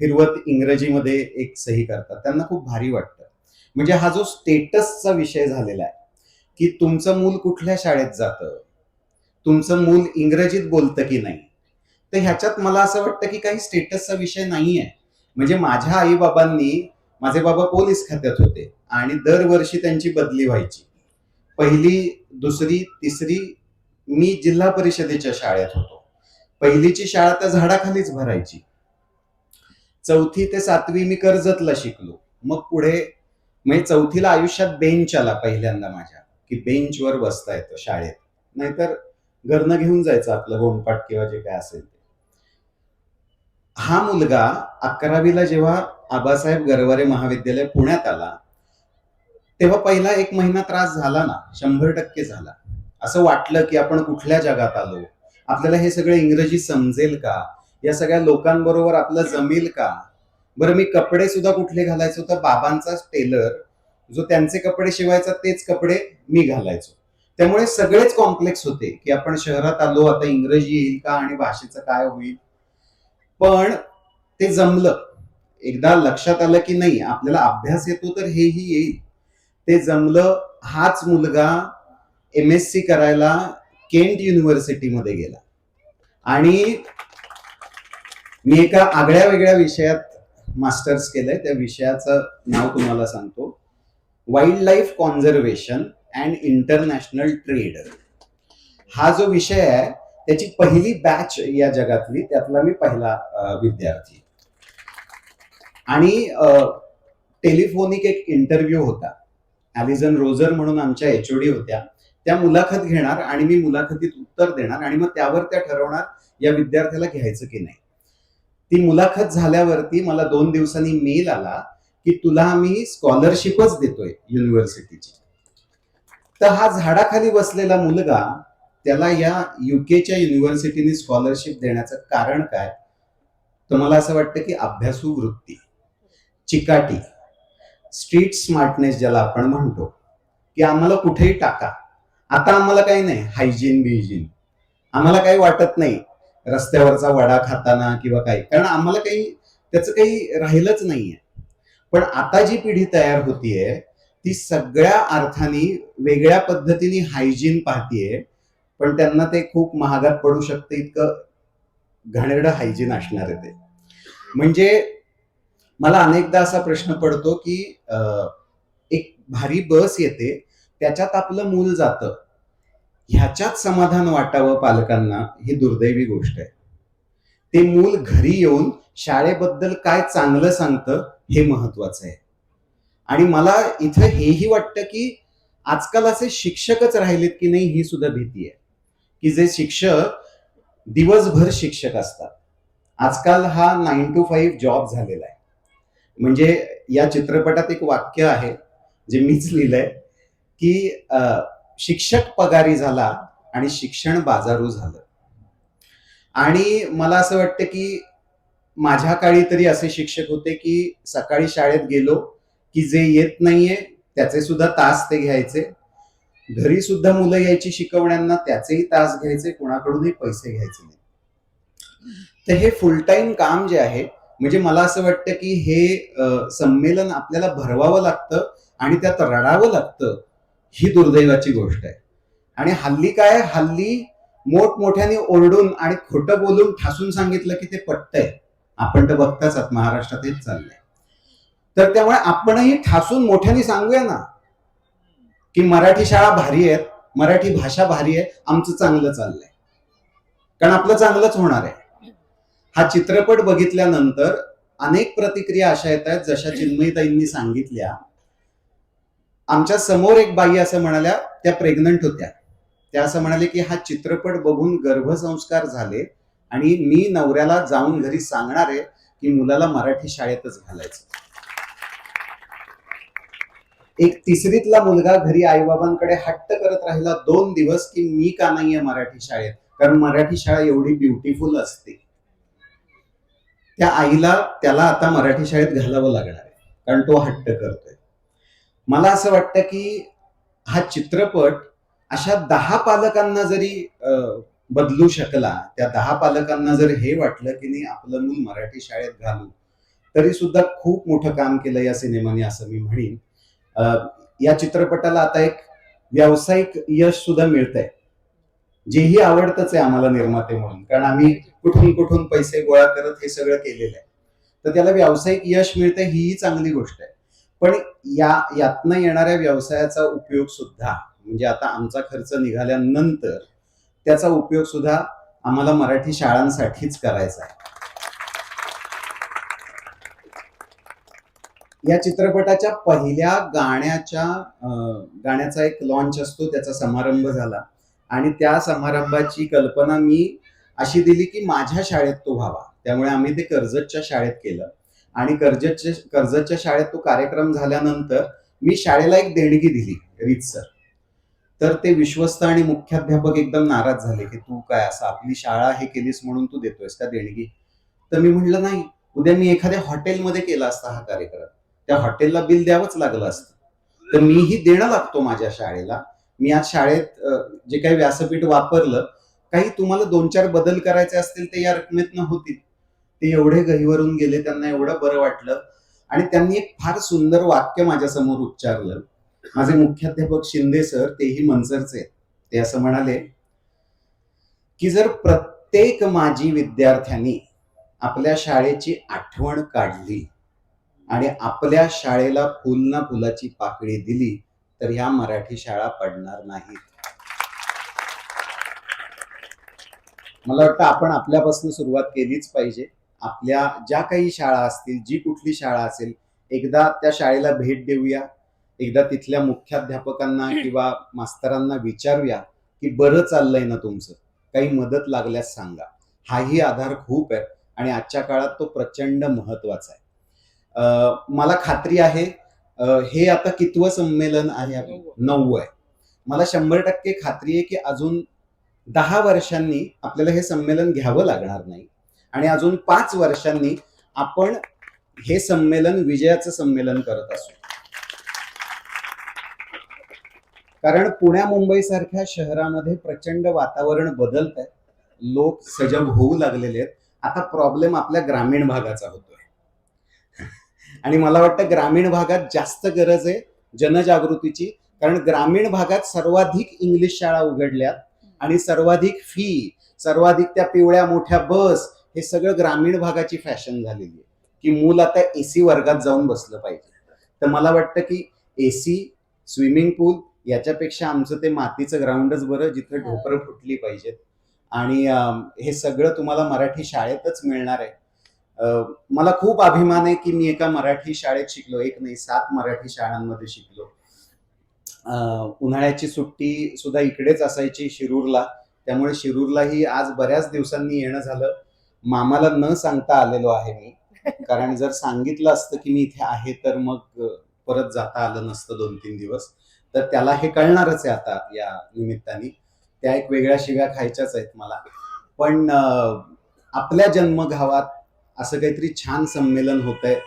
फिरवत इंग्रजीमध्ये एक सही करतात, त्यांना खूप भारी वाटतं. म्हणजे हा जो स्टेटसचा विषय झालेला आहे की तुमचं मूल कुठल्या शाळेत जातं, तुमचं मूल इंग्रजीत बोलतं की नाही, तर ह्याच्यात मला असं वाटतं की काही स्टेटसचा विषय नाहीये. म्हणजे माझ्या आईबाबांनी, माझे बाबा पोलीस खात्यात होते आणि दरवर्षी त्यांची बदली व्हायची. पहिली, दुसरी, तिसरी मी जिल्हा परिषदेच्या शाळेत होतो. पहिलीची शाळा तर झाडाखालीच भरायची. 4थी ते 7वी मी कर्जतला शिकलो. मग पुढे म्हणजे 4थीला आयुष्यात बेंच आला पहिल्यांदा माझ्या, की बेंचवर बसता येतं शाळेत, नाहीतर घरनं घेऊन जायचं आपलं गोंडपाट किंवा जे काय असेल ते. हा मुलगा 11वीला जेव्हा आबासाहेब गरवारे महाविद्यालय पुण्यात आला तेव्हा पहिला 1 महिना त्रास झाला ना, 100% झाला. असं वाटलं की आपण कुठल्या जगात आलो, आपल्याला हे सगळं इंग्रजी समजेल का, या सगळ्या लोकांबरोबर आपलं जमेल का. बरं, मी कपडे सुद्धा कुठले घालायचो तर बाबांचाच टेलर जो त्यांचे कपडे शिवायचा तेच कपडे मी घालायचो. त्यामुळे सगळेच कॉम्प्लेक्स होते की आपण शहरात आलो, आता इंग्रजी येईल का आणि भाषेचं काय होईल. पण ते जमलं. एकदा लक्षात आलं की नाही आपल्याला अभ्यास येतो तर हेही येईल, ते जमलं. हाच मुलगा MSc करायला केंट युनिव्हर्सिटीमध्ये गेला आणि मी एका आगळ्या वेगळ्या विषयात मास्टर्स केलंय. त्या विषयाचं नाव तुम्हाला सांगतो, wild life conservation and international trade. हा जो विषय आहे त्याची पहिली बॅच या जगातली, त्यातला मी पहिला विद्यार्थी. आणि टेलिफोनिक एक इंटरव्ह्यू होता. ॲलिझन रोजर म्हणून आमच्या HOD होत्या, त्या मुलाखत घेणार आणि मी मुलाखतीत उत्तर देणार आणि मग त्यावर त्या ठरवणार या विद्यार्थ्याला घ्यायचं की नाही. ती मुलाखत झाल्यावरती मला 2 दिवसांनी मेल आला की तुला आम्ही स्कॉलरशिपच देतोय युनिव्हर्सिटीची. तर हा झाडाखाली बसलेला मुलगा, त्याला या UKच्या युनिव्हर्सिटीने स्कॉलरशिप देण्याचं कारण काय, तर मला असं वाटतं की अभ्यासू वृत्ती, चिकाटी, स्ट्रीट स्मार्टनेस ज्याला आपण म्हणतो, की आम्हाला कुठेही टाका, आता आम्हाला काही नाही हायजीन बियजीन, आम्हाला काही वाटत नाही रस्त्यावरचा वडा खाताना किंवा काही, कारण आम्हाला काही त्याचं काही राहिलंच नाहीये. पण आता जी पिढी तयार होतीये ती सगळ्या अर्थाने वेगळ्या पद्धतीने हायजीन पाहतीये, पण त्यांना ते खूप महागात पडू शकतं इतकं घाणेरडं हायजीन असणार आहे ते. म्हणजे मला अनेकदा असा प्रश्न पडतो की एक भारी बस येते, त्याच्यात आपलं मूल जातं, ह्याच्यात समाधान वाटावं पालकांना ही दुर्दैवी गोष्ट आहे. ते मूल घरी येऊन शाळेबद्दल काय चांगलं सांगतं हे महत्वाचं आहे. आणि मला इथं हेही वाटतं की आजकाल असे शिक्षकच राहिलेत की नाही ही सुद्धा भीती आहे, की जे शिक्षक दिवसभर शिक्षक असतात. आजकाल हा 9 to 5 जॉब झालेला आहे. म्हणजे या चित्रपटात एक वाक्य आहे जे मीच लिहिलंय की शिक्षक पगारी झाला आणि शिक्षण बाजारू झालं. आणि मला असं वाटतं की माझ्या काळी तरी असे शिक्षक होते की सकाळी शाळेत गेलो की जे येत नाहीये त्याचे सुद्धा तास ते घ्यायचे, घरी सुद्धा मुलं यायची शिकवण्यांना, त्याचेही तास घ्यायचे, कोणाकडूनही पैसे घ्यायचे नाही. तर हे फुल टाइम काम जे आहे, म्हणजे मला असं वाटतं की हे संमेलन आपल्याला भरवावं लागतं आणि त्यात रडावं लागतं, ही दुर्दैवाची गोष्ट आहे. आणि हल्ली काय, हल्ली मोठमोठ्याने ओरडून आणि खोटं बोलून ठासून सांगितलं की ते पटतंय. आपण तर बघताच आहात महाराष्ट्रात हेच चाललंय. तर त्यामुळे आपणही ठासून मोठ्याने सांगूया ना की मराठी शाळा भारी आहेत, मराठी भाषा भारी आहे, आमचं चांगलं चाललंय, कारण आपलं चांगलंच होणार आहे. हा चित्रपट बघितल्यानंतर अनेक प्रतिक्रिया अशा येत आहेत जशा चिन्मयीताईंनी सांगितल्या आमच्या समोर एक बाई असं म्हणाल्या, त्या प्रेग्नंट होत्या. त्या असं म्हणाले की हा चित्रपट बघून गर्भसंस्कार झाले आणि मी नवऱ्याला जाऊन घरी सांगणार आहे की मुलाला मराठी शाळेतच घालायचं. एक तिसरीतला मुलगा घरी आईबाबांकडे हट्ट करत राहिला 2 दिवस की मी का नाहीये मराठी शाळेत, कारण मराठी शाळा एवढी ब्युटिफुल असते. त्या आईला त्याला आता मराठी शाळेत घालावं लागणार आहे कारण तो हट्ट करतोय. मला असं वाटतं की हा चित्रपट अशा 10 पालकांना जरी बदलू शकला, त्या 10 पालकांना जर हे वाटलं की नाही आपलं मूल मराठी शाळेत घालू, तरी सुद्धा खूप मोठं काम केलं या सिनेमाने असं मी म्हणेन. या चित्रपटाला आता एक व्यावसायिक यश सुद्धा मिळतंय, जेही आवडतंच आहे आम्हाला निर्माते म्हणून, कारण आम्ही कुठून कुठून पैसे गोळा करत हे सगळं केलेलं आहे. तर त्याला व्यावसायिक यश मिळतंय हीही चांगली गोष्ट आहे. पण यातनं येणाऱ्या व्यवसायाचा उपयोग सुद्धा, म्हणजे आता आमचा खर्च निघाल्यानंतर त्याचा उपयोग सुद्धा आम्हाला मराठी शाळांसाठीच करायचा आहे. या चित्रपटाच्या पहिल्या गाण्याचा एक लॉन्च असतो, त्याचा समारंभ झाला आणि त्या समारंभाची कल्पना मी अशी दिली की माझ्या शाळेत तो व्हावा. त्यामुळे आम्ही ते कर्जतच्या शाळेत केलं आणि कर्जतच्या शाळेत तो कार्यक्रम झाल्यानंतर मी शाळेला एक देणगी दिली रीतसर. तर ते विश्वस्त आणि मुख्याध्यापक एकदम नाराज झाले की तू काय असं आपली शाळा हे केलीस म्हणून तू देतोयस का देणगी. तर मी म्हटलं नाही, उद्या मी एखाद्या हॉटेलमध्ये केला असता हा कार्यक्रम, त्या हॉटेलला बिल द्यावंच लागलं असतं, तर मीही देणं लागतो माझ्या शाळेला. मी आज शाळेत जे काही व्यासपीठ वापरलं, काही तुम्हाला 2-4 बदल करायचे असतील ते या रकमेतनं होतील. ते एवढे गहिवरून गेले, त्यांना एवढं बरं वाटलं आणि त्यांनी एक फार सुंदर वाक्य माझ्या समोर उच्चारलं. माझे मुख्याध्यापक शिंदे सर, तेही मनसरचे, ते असं म्हणाले की जर प्रत्येक माजी विद्यार्थ्यांनी आपल्या शाळेची आठवण काढली आणि आपल्या शाळेला फुल ना फुलाची पाकळी दिली तर ह्या मराठी शाळा पडणार नाहीत. मला वाटतं आपण आपल्यापासून सुरुवात केलीच पाहिजे. आपल्या ज्या काही शाळा असतील, जी कुठली शाळा असेल, एकदा त्या शाळेला भेट देऊया, एकदा तिथल्या मुख्याध्यापकांना किंवा मास्तरांना विचारूया की बरं चाललंय ना तुमचं, काही मदत लागल्यास सांगा. हाही आधार खूप आहे आणि आजच्या काळात तो प्रचंड महत्वाचा आहे. मला खात्री आहे हे आता कितवं संमेलन आहे, 9वं आहे. मला 100% खात्री आहे की अजून 10 वर्षांनी आपल्याला हे संमेलन घ्यावं लागणार नाही आणि अजून 5 वर्षांनी आपण हे संमेलन विजयाचं संमेलन करत असू. कारण पुण्या मुंबई सारख्या शहरामध्ये प्रचंड वातावरण बदलत आहे, लोक सजग होऊ लागलेले आहेत. आता प्रॉब्लेम आपल्या ग्रामीण भागाचा होतोय आणि मला वाटतं ग्रामीण भागात जास्त गरज आहे जनजागृतीची, कारण ग्रामीण भागात सर्वाधिक इंग्लिश शाळा उघडल्यात आणि सर्वाधिक फी, सर्वाधिक त्या पिवळ्या मोठ्या बस, हे सगळं ग्रामीण भागाची फॅशन झालेली आहे की मूल आता एसी वर्गात जाऊन बसलं पाहिजे. तर मला वाटतं की एसी, स्विमिंग पूल याच्यापेक्षा आमचं ते मातीचं ग्राउंडच बरं, जिथं ढोपरं फुटली पाहिजेत. आणि हे सगळं तुम्हाला मराठी शाळेतच मिळणार आहे. मला खूप अभिमान आहे की मी एका मराठी शाळेत शिकलो, एक नाही 7 मराठी शाळांमध्ये शिकलो. उन्हाळ्याची सुट्टी सुद्धा इकडेच असायची शिरूरला, त्यामुळे शिरूरलाही आज बऱ्याच दिवसांनी येणं झालं. मामाला न सांगता आलेलो आहे मी, कारण जर सांगितलं असतं की मी इथे आहे तर मग परत जाता आलं नसतं 2-3 दिवस. तर त्याला हे कळणारच आहे आता या निमित्ताने. त्या एक वेगळ्या शिव्या खायच्याच आहेत मला. पण आपल्या जन्मगावात असं काहीतरी छान संमेलन होतंय,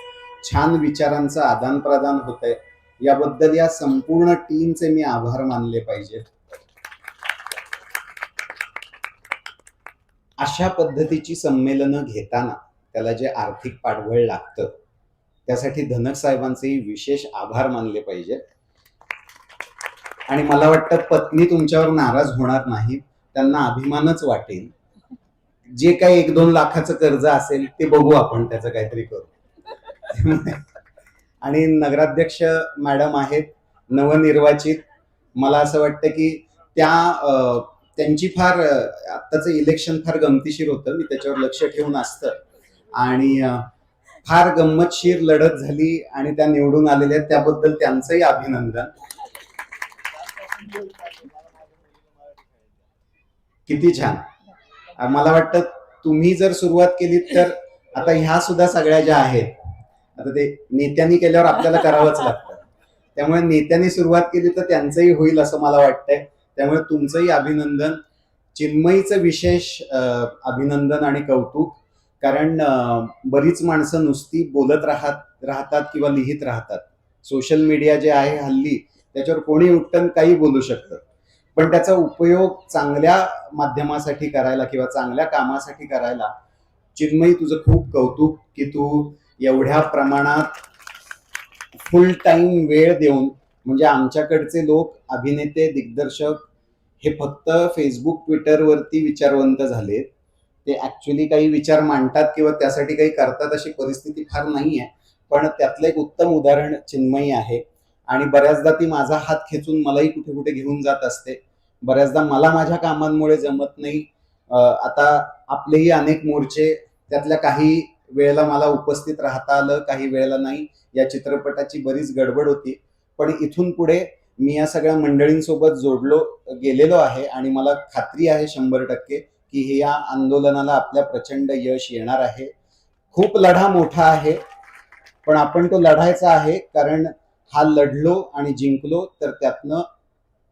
छान विचारांचं आदान प्रदान होतंय, याबद्दल या संपूर्ण टीमचे मी आभार मानले पाहिजे. अशा पद्धतीची संमेलनं घेताना त्याला जे आर्थिक पाठबळ लागतं, त्यासाठी धनक साहेबांचेही विशेष आभार मानले पाहिजे. आणि मला वाटतं पत्नी तुमच्यावर नाराज होणार नाही, त्यांना अभिमानच वाटेल. जे काही 1-2 लाखाचं कर्ज असेल ते बघू आपण, त्याचं काहीतरी करू. आणि नगराध्यक्ष मॅडम आहेत नवनिर्वाचित. मला असं वाटतं की त्यांची फार आत्ताचं इलेक्शन फार गमतीशीर होतं, मी त्याच्यावर लक्ष ठेवून असतं आणि फार गंमतशीर लढत झाली आणि त्या निवडून आलेल्या आहेत, त्याबद्दल त्यांचंही अभिनंदन. किती छान. मला वाटतं तुम्ही जर सुरुवात केलीत तर आता ह्या सुद्धा सगळ्या ज्या आहेत, आता ते नेत्यांनी केल्यावर आपल्याला करावंच लागतं, त्यामुळे नेत्यांनी सुरुवात केली तर त्यांचंही होईल असं मला वाटतंय. त्यामुळे तुमचंही अभिनंदन, चिन्मयीचं विशेष अभिनंदन आणि कौतुक. कारण बरीच माणसं नुसती बोलत राहतात किंवा लिहित राहतात. सोशल मीडिया जे आहे हल्ली त्याच्यावर कोणी उठून काही बोलू शकतं, पण त्याचा उपयोग चांगल्या माध्यमासाठी करायला किंवा चांगल्या कामासाठी करायला, चिन्मयी तुझं खूप कौतुक की तू एवढ्या प्रमाणात फुल टाइम वेळ देऊन, म्हणजे आमच्याकडचे लोक अभिनेते दिग्दर्शक हे फक्त फेसबुक ट्विटरवरती विचारवंत झालेत. ते ऍक्च्युली काही विचार मांडतात किंवा त्यासाठी काही करतात अशी परिस्थिती फार नाही आहे. पण त्यातलं एक उत्तम उदाहरण चिन्मयी आहे. आणि बऱ्याचदा ती माझा हात खेचून मलाही कुठे कुठे घेऊन जात असते. बऱ्याचदा मला माझ्या कामांमुळे जमत नाही. आता आपलेही अनेक मोर्चे, त्यातल्या काही वेळेला मला उपस्थित राहता आलं, काही वेळेला नाही. या चित्रपटाची बरीच गडबड होती, पण इथून पुढे मी या सगळ्या मंडळींसोबत गेलेलो आहे आणि मला खात्री आहे 100% की हे या आंदोलनाला आपल्या प्रचंड यश येणार आहे. खूप लढा मोठा आहे, पण आपण तो लढायचा आहे, कारण हा लढलो आणि जिंकलो तर त्यातनं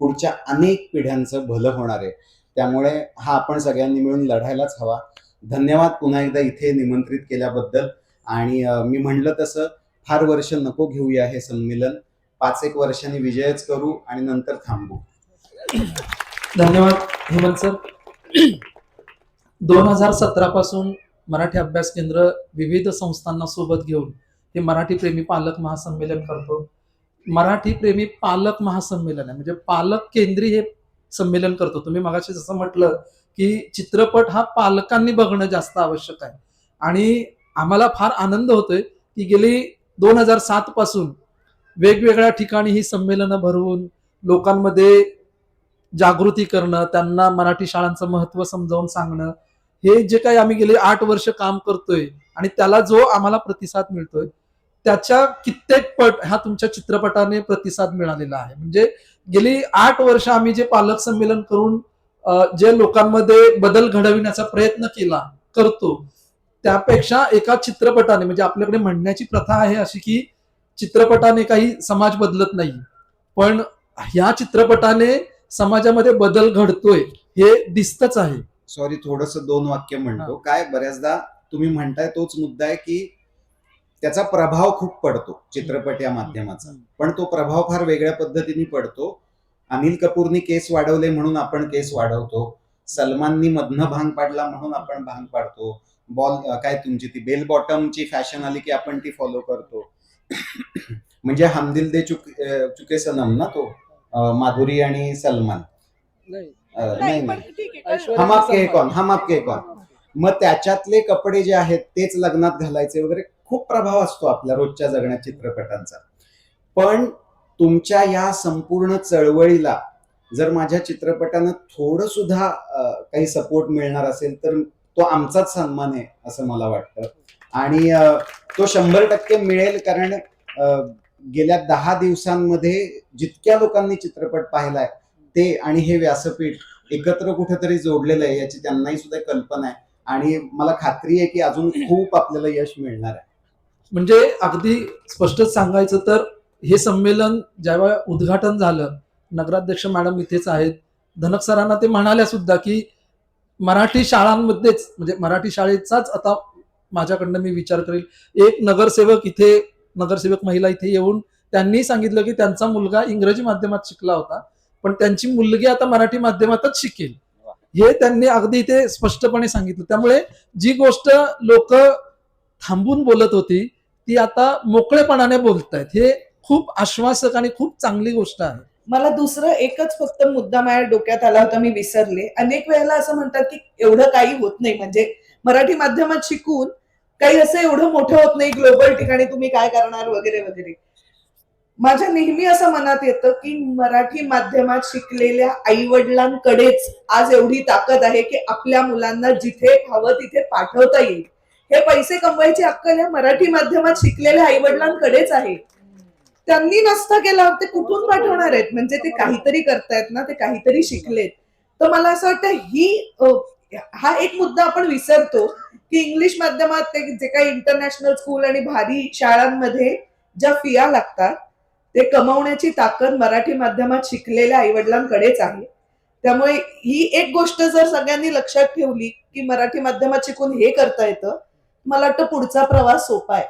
पुढच्या अनेक पिढ्यांचं भलं होणार आहे. त्यामुळे हा आपण सगळ्यांनी मिळून लढायलाच हवा. धन्यवाद पुन्हा एकदा इथे निमंत्रित केल्याबद्दल. आणि मी म्हणलं तसं फार वर्ष नको घेऊया हे संमेलन, 5-1 वर्षांनी विजयच करू आणि नंतर थांबू. धन्यवाद हेमंत सर. 2017 पासून मराठी अभ्यास केंद्र विविध संस्थांना सोबत घेऊन हे मराठी प्रेमी पालक महासंमेलन करतो. मराठी प्रेमी पालक महासंमेलन आहे, म्हणजे पालक केंद्री हे संमेलन करतो. तुम्ही मगाशी जसं म्हटलं की चित्रपट हा पालकांनी बघणं जास्त आवश्यक आहे, आणि आम्हाला फार आनंद होतोय की गेली 2007 पासून वेगवेगळ्या ठिकाणी ही संमेलनं भरवून लोकांमध्ये जागृती करणं, त्यांना मराठी शाळांचं महत्त्व समजावून सांगणं, हे जे काही आम्ही गेले 8 वर्ष काम करतोय आणि त्याला जो आम्हाला प्रतिसाद मिळतोय त्याच्या कित्येक पट ह्या तुमच्या चित्रपटाने प्रतिसाद मिळालेला आहे. म्हणजे गेली 8 वर्ष आम्ही जे पालक संमेलन करून जे लोकांमध्ये बदल घडविण्याचा प्रयत्न करतो, त्यापेक्षा एका चित्रपटाने, म्हणजे आपल्याकडे म्हणण्याची प्रथा आहे अशी की चित्रपटाने काही समाज बदलत नाही, पण ह्या चित्रपटाने समाजामध्ये बदल घडतोय हे दिसतच आहे. सॉरी, थोडंसं 2 वाक्य म्हणतो. काय बऱ्याचदा तुम्ही म्हणताय तोच मुद्दा आहे की त्याचा प्रभाव खूप पडतो चित्रपट या माध्यमाचा, पण तो प्रभाव फार वेगळ्या पद्धतीने पडतो. अनिल कपूरनी केस वाढवले म्हणून आपण केस वाढवतो, सलमाननी मधनं भांग पाडला म्हणून आपण भांग पाडतो, काय तुमची ती बेल बॉटमची फॅशन आली की आपण ती फॉलो करतो. म्हणजे हम दिल दे चुके सनम ना, तो माधुरी आणि सलमान, नाही हम आपके कौन. मग त्याच्यातले कपडे जे आहेत तेच लग्नात घालायचे वगैरे, खूप प्रभाव असतो आपल्या रोजच्या जगण्यात चित्रपटांचा. पण तुमच्या या संपूर्ण चळवळीला जर माझ्या चित्रपटानं थोडं सुद्धा काही सपोर्ट मिळणार असेल तर तो आमचाच सन्मान आहे असं मला वाटतं. आणि तो 100% मिळेल, कारण गेल्या 10 दिवसांमध्ये जितक्या लोकांनी चित्रपट पाहिलाय ते आणि हे व्यासपीठ एकत्र कुठेतरी जोडलेलं आहे याची त्यांनाही सुद्धा कल्पना आहे. आणि मला खात्री आहे की अजून खूप आपल्याला यश मिळणार आहे. म्हणजे अगदी स्पष्टच सांगायचं तर हे संमेलन ज्यावेळेला उद्घाटन झालं, नगराध्यक्ष मॅडम इथेच आहेत, धनक सरांना ते म्हणाल्या सुद्धा की मराठी शाळांमध्येच, म्हणजे मराठी शाळेचाच आता माझ्याकडनं मी विचार करेल, एक नगरसेवक महिला इथे येऊन त्यांनी सांगितलं की त्यांचा मुलगा इंग्रजी माध्यमात शिकला होता, पण त्यांची मुलगी आता मराठी माध्यमातच शिकेल, हे त्यांनी अगदी इथे स्पष्टपणे सांगितलं. त्यामुळे जी गोष्ट लोक थांबून बोलत होती ती आता मोकळेपणाने बोलतायत, हे खूप आश्वासक आणि खूप चांगली गोष्ट आहे. मला दुसरं एकच फक्त मुद्दा माझ्या डोक्यात आला होता, मी विसरले. अनेक वेळेला असं म्हणतात की एवढं काही होत नाही, म्हणजे मराठी माध्यमात शिकून काही असं एवढं मोठं होत नाही, ग्लोबल ठिकाणी तुम्ही काय करणार वगैरे वगैरे. माझ्या नेहमी असं मनात येतं की मराठी माध्यमात शिकलेल्या आई वडिलांकडेच आज एवढी ताकद आहे की आपल्या मुलांना जिथे हवं तिथे पाठवता येईल. हे पैसे कमवायची अक्कल या मराठी माध्यमात शिकलेल्या आई वडिलांकडेच आहे. त्यांनी नसता केला ते कुठून पाठवणार आहेत? म्हणजे ते काहीतरी करतायत ना, ते काहीतरी शिकलेत. तर मला असं वाटतं हा एक मुद्दा आपण विसरतो की इंग्लिश माध्यमात ते जे काही इंटरनॅशनल स्कूल आणि भारी शाळांमध्ये ज्या फिया लागतात ते कमवण्याची ताकद मराठी माध्यमात शिकलेल्या आई वडिलांकडेच आहे. त्यामुळे ही एक गोष्ट जर सगळ्यांनी लक्षात ठेवली की मराठी माध्यमात शिकून हे करता येतं, मला वाटतं पुढचा प्रवास सोपा आहे.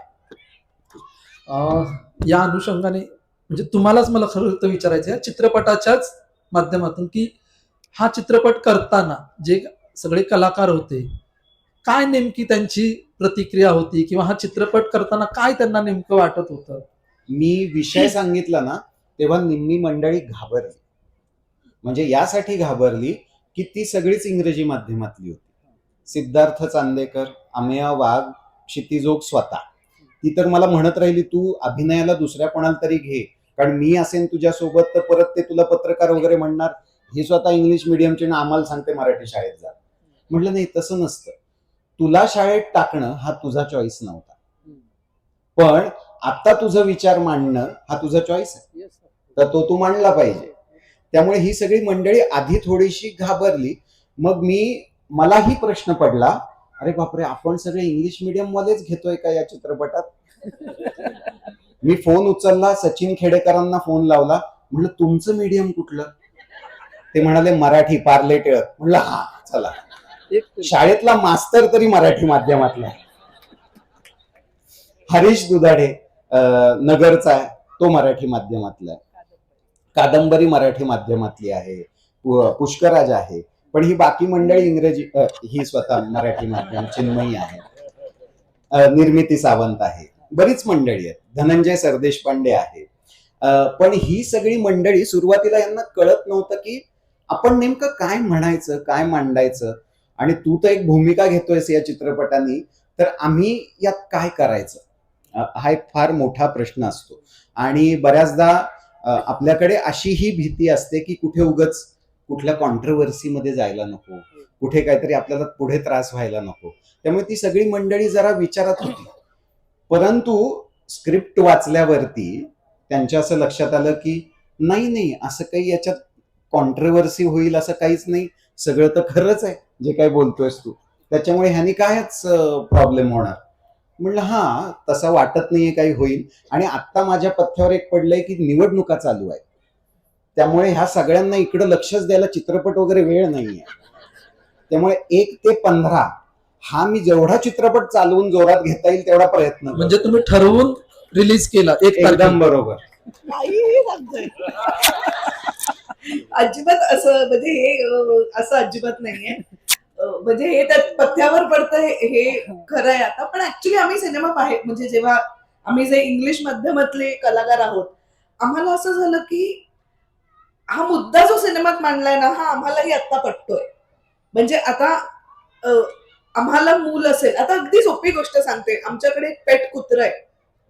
या अनुषंगाने म्हणजे तुम्हालाच मला खरं तर विचारायचं आहे चित्रपटाच्याच माध्यमातून की हा चित्रपट करताना जे सगळे कलाकार होते काय नेमकी त्यांची प्रतिक्रिया होती किंवा हा चित्रपट करताना काय त्यांना नेमकं वाटत होतं? मी विषय सांगितला ना तेव्हा निम्मी मंडळी घाबरली. म्हणजे यासाठी घाबरली की ती सगळीच इंग्रजी माध्यमातली होती. सिद्धार्थ चांदेकर, अमेय वाघ, क्षितिजोग स्वतः. ती तर मला म्हणत राहिली तू अभिनयाला दुसऱ्या कोणाला तरी घे, कारण मी असेन तुझ्यासोबत तर परत ते तुला पत्रकार वगैरे म्हणणार. ही स्वतः इंग्लिश मिडियमची ना आम्हाला सांगते मराठी शाळेत जा. म्हटलं नाही, तसं नसतं. तुला शाळेत टाकणं हा तुझा चॉईस नव्हता, पण आता तुझा विचार मांडणं हा तुझा चॉईस आहे, तर तो तू मांडला पाहिजे. त्यामुळे ही सगळी मंडळी आधी थोडीशी घाबरली. मग मलाही प्रश्न पडला, अरे बापरे, आपण सगळे इंग्लिश मिडियम वालेच घेतोय का या चित्रपटात? मी फोन उचलला, सचिन खेडेकरांना फोन लावला, म्हटलं तुमचं मीडियम कुठलं? ते म्हणाले मराठी, पार्ले टिळक. म्हटलं हा चला, शाळेतला मास्तर तरी मराठी माध्यमातला. हरीश दुधाडे नगरचा आहे, तो मराठी माध्यमातला आहे. कादंबरी मराठी माध्यमातली आहे, पुष्कराज आहे, पण ही बाकी मंडळी इंग्रजी, ही स्वतः मराठी माध्यम, चिन्मयी आहे, निर्मिती सावंत आहे, बरीच मंडळी आहेत, धनंजय सरदेशपांडे आहे. पण ही सगळी मंडळी सुरुवातीला यांना कळत नव्हतं की आपण नेमकं काय म्हणायचं, काय मांडायचं. आणि तू तर एक भूमिका घेतोयस या चित्रपटाने, तर आम्ही यात काय करायचं, हा एक फार मोठा प्रश्न असतो. आणि बऱ्याचदा आपल्याकडे अशी ही भीती असते की कुठे उगच कुठल्या कॉन्ट्रोव्हर्सीमध्ये जायला नको, कुठे काहीतरी आपल्याला पुढे त्रास व्हायला नको. त्यामुळे ती सगळी मंडळी जरा विचारात होती. परंतु स्क्रिप्ट वाचल्यावरती त्यांच्या असं लक्षात आलं की नाही, असं काही याच्यात कॉन्ट्रोव्हर्सी होईल असं काहीच नाही, सगळं तर खरंच आहे जे काही बोलतोयस तू, त्याच्यामुळे ह्यानी कायच प्रॉब्लेम होणार. म्हणलं हा, तसं वाटत नाहीये काही होईल. आणि आता माझ्या पथ्यावर एक पडलंय की निवडणुका चालू आहे, त्यामुळे ह्या सगळ्यांना इकडं लक्षच द्यायला चित्रपट वगैरे वेळ नाहीये. त्यामुळे 1 ते 15 हा मी जेवढा चित्रपट चालवून जोरात घेता येईल तेवढा प्रयत्न करतो. म्हणजे तुम्ही ठरवून रिलीज केला एक एकदम बरोबर. काहीही सांगतोय. अजिबात असं म्हणजे हे असं अजिबात नाहीये. म्हणजे हे त्यात पथ्यावर पडतं हे खरं आहे आता. पण ऍक्च्युली आम्ही सिनेमा म्हणजे जेव्हा आम्ही जे इंग्लिश माध्यमातले कलाकार आहोत, आम्हाला असं झालं की हा मुद्दा जो सिनेमात मांडलाय ना, हा आम्हालाही आता पटतोय. म्हणजे आता आम्हाला मूल असेल, आता अगदी सोपी गोष्ट सांगते, आमच्याकडे एक पेट कुत्र आहे,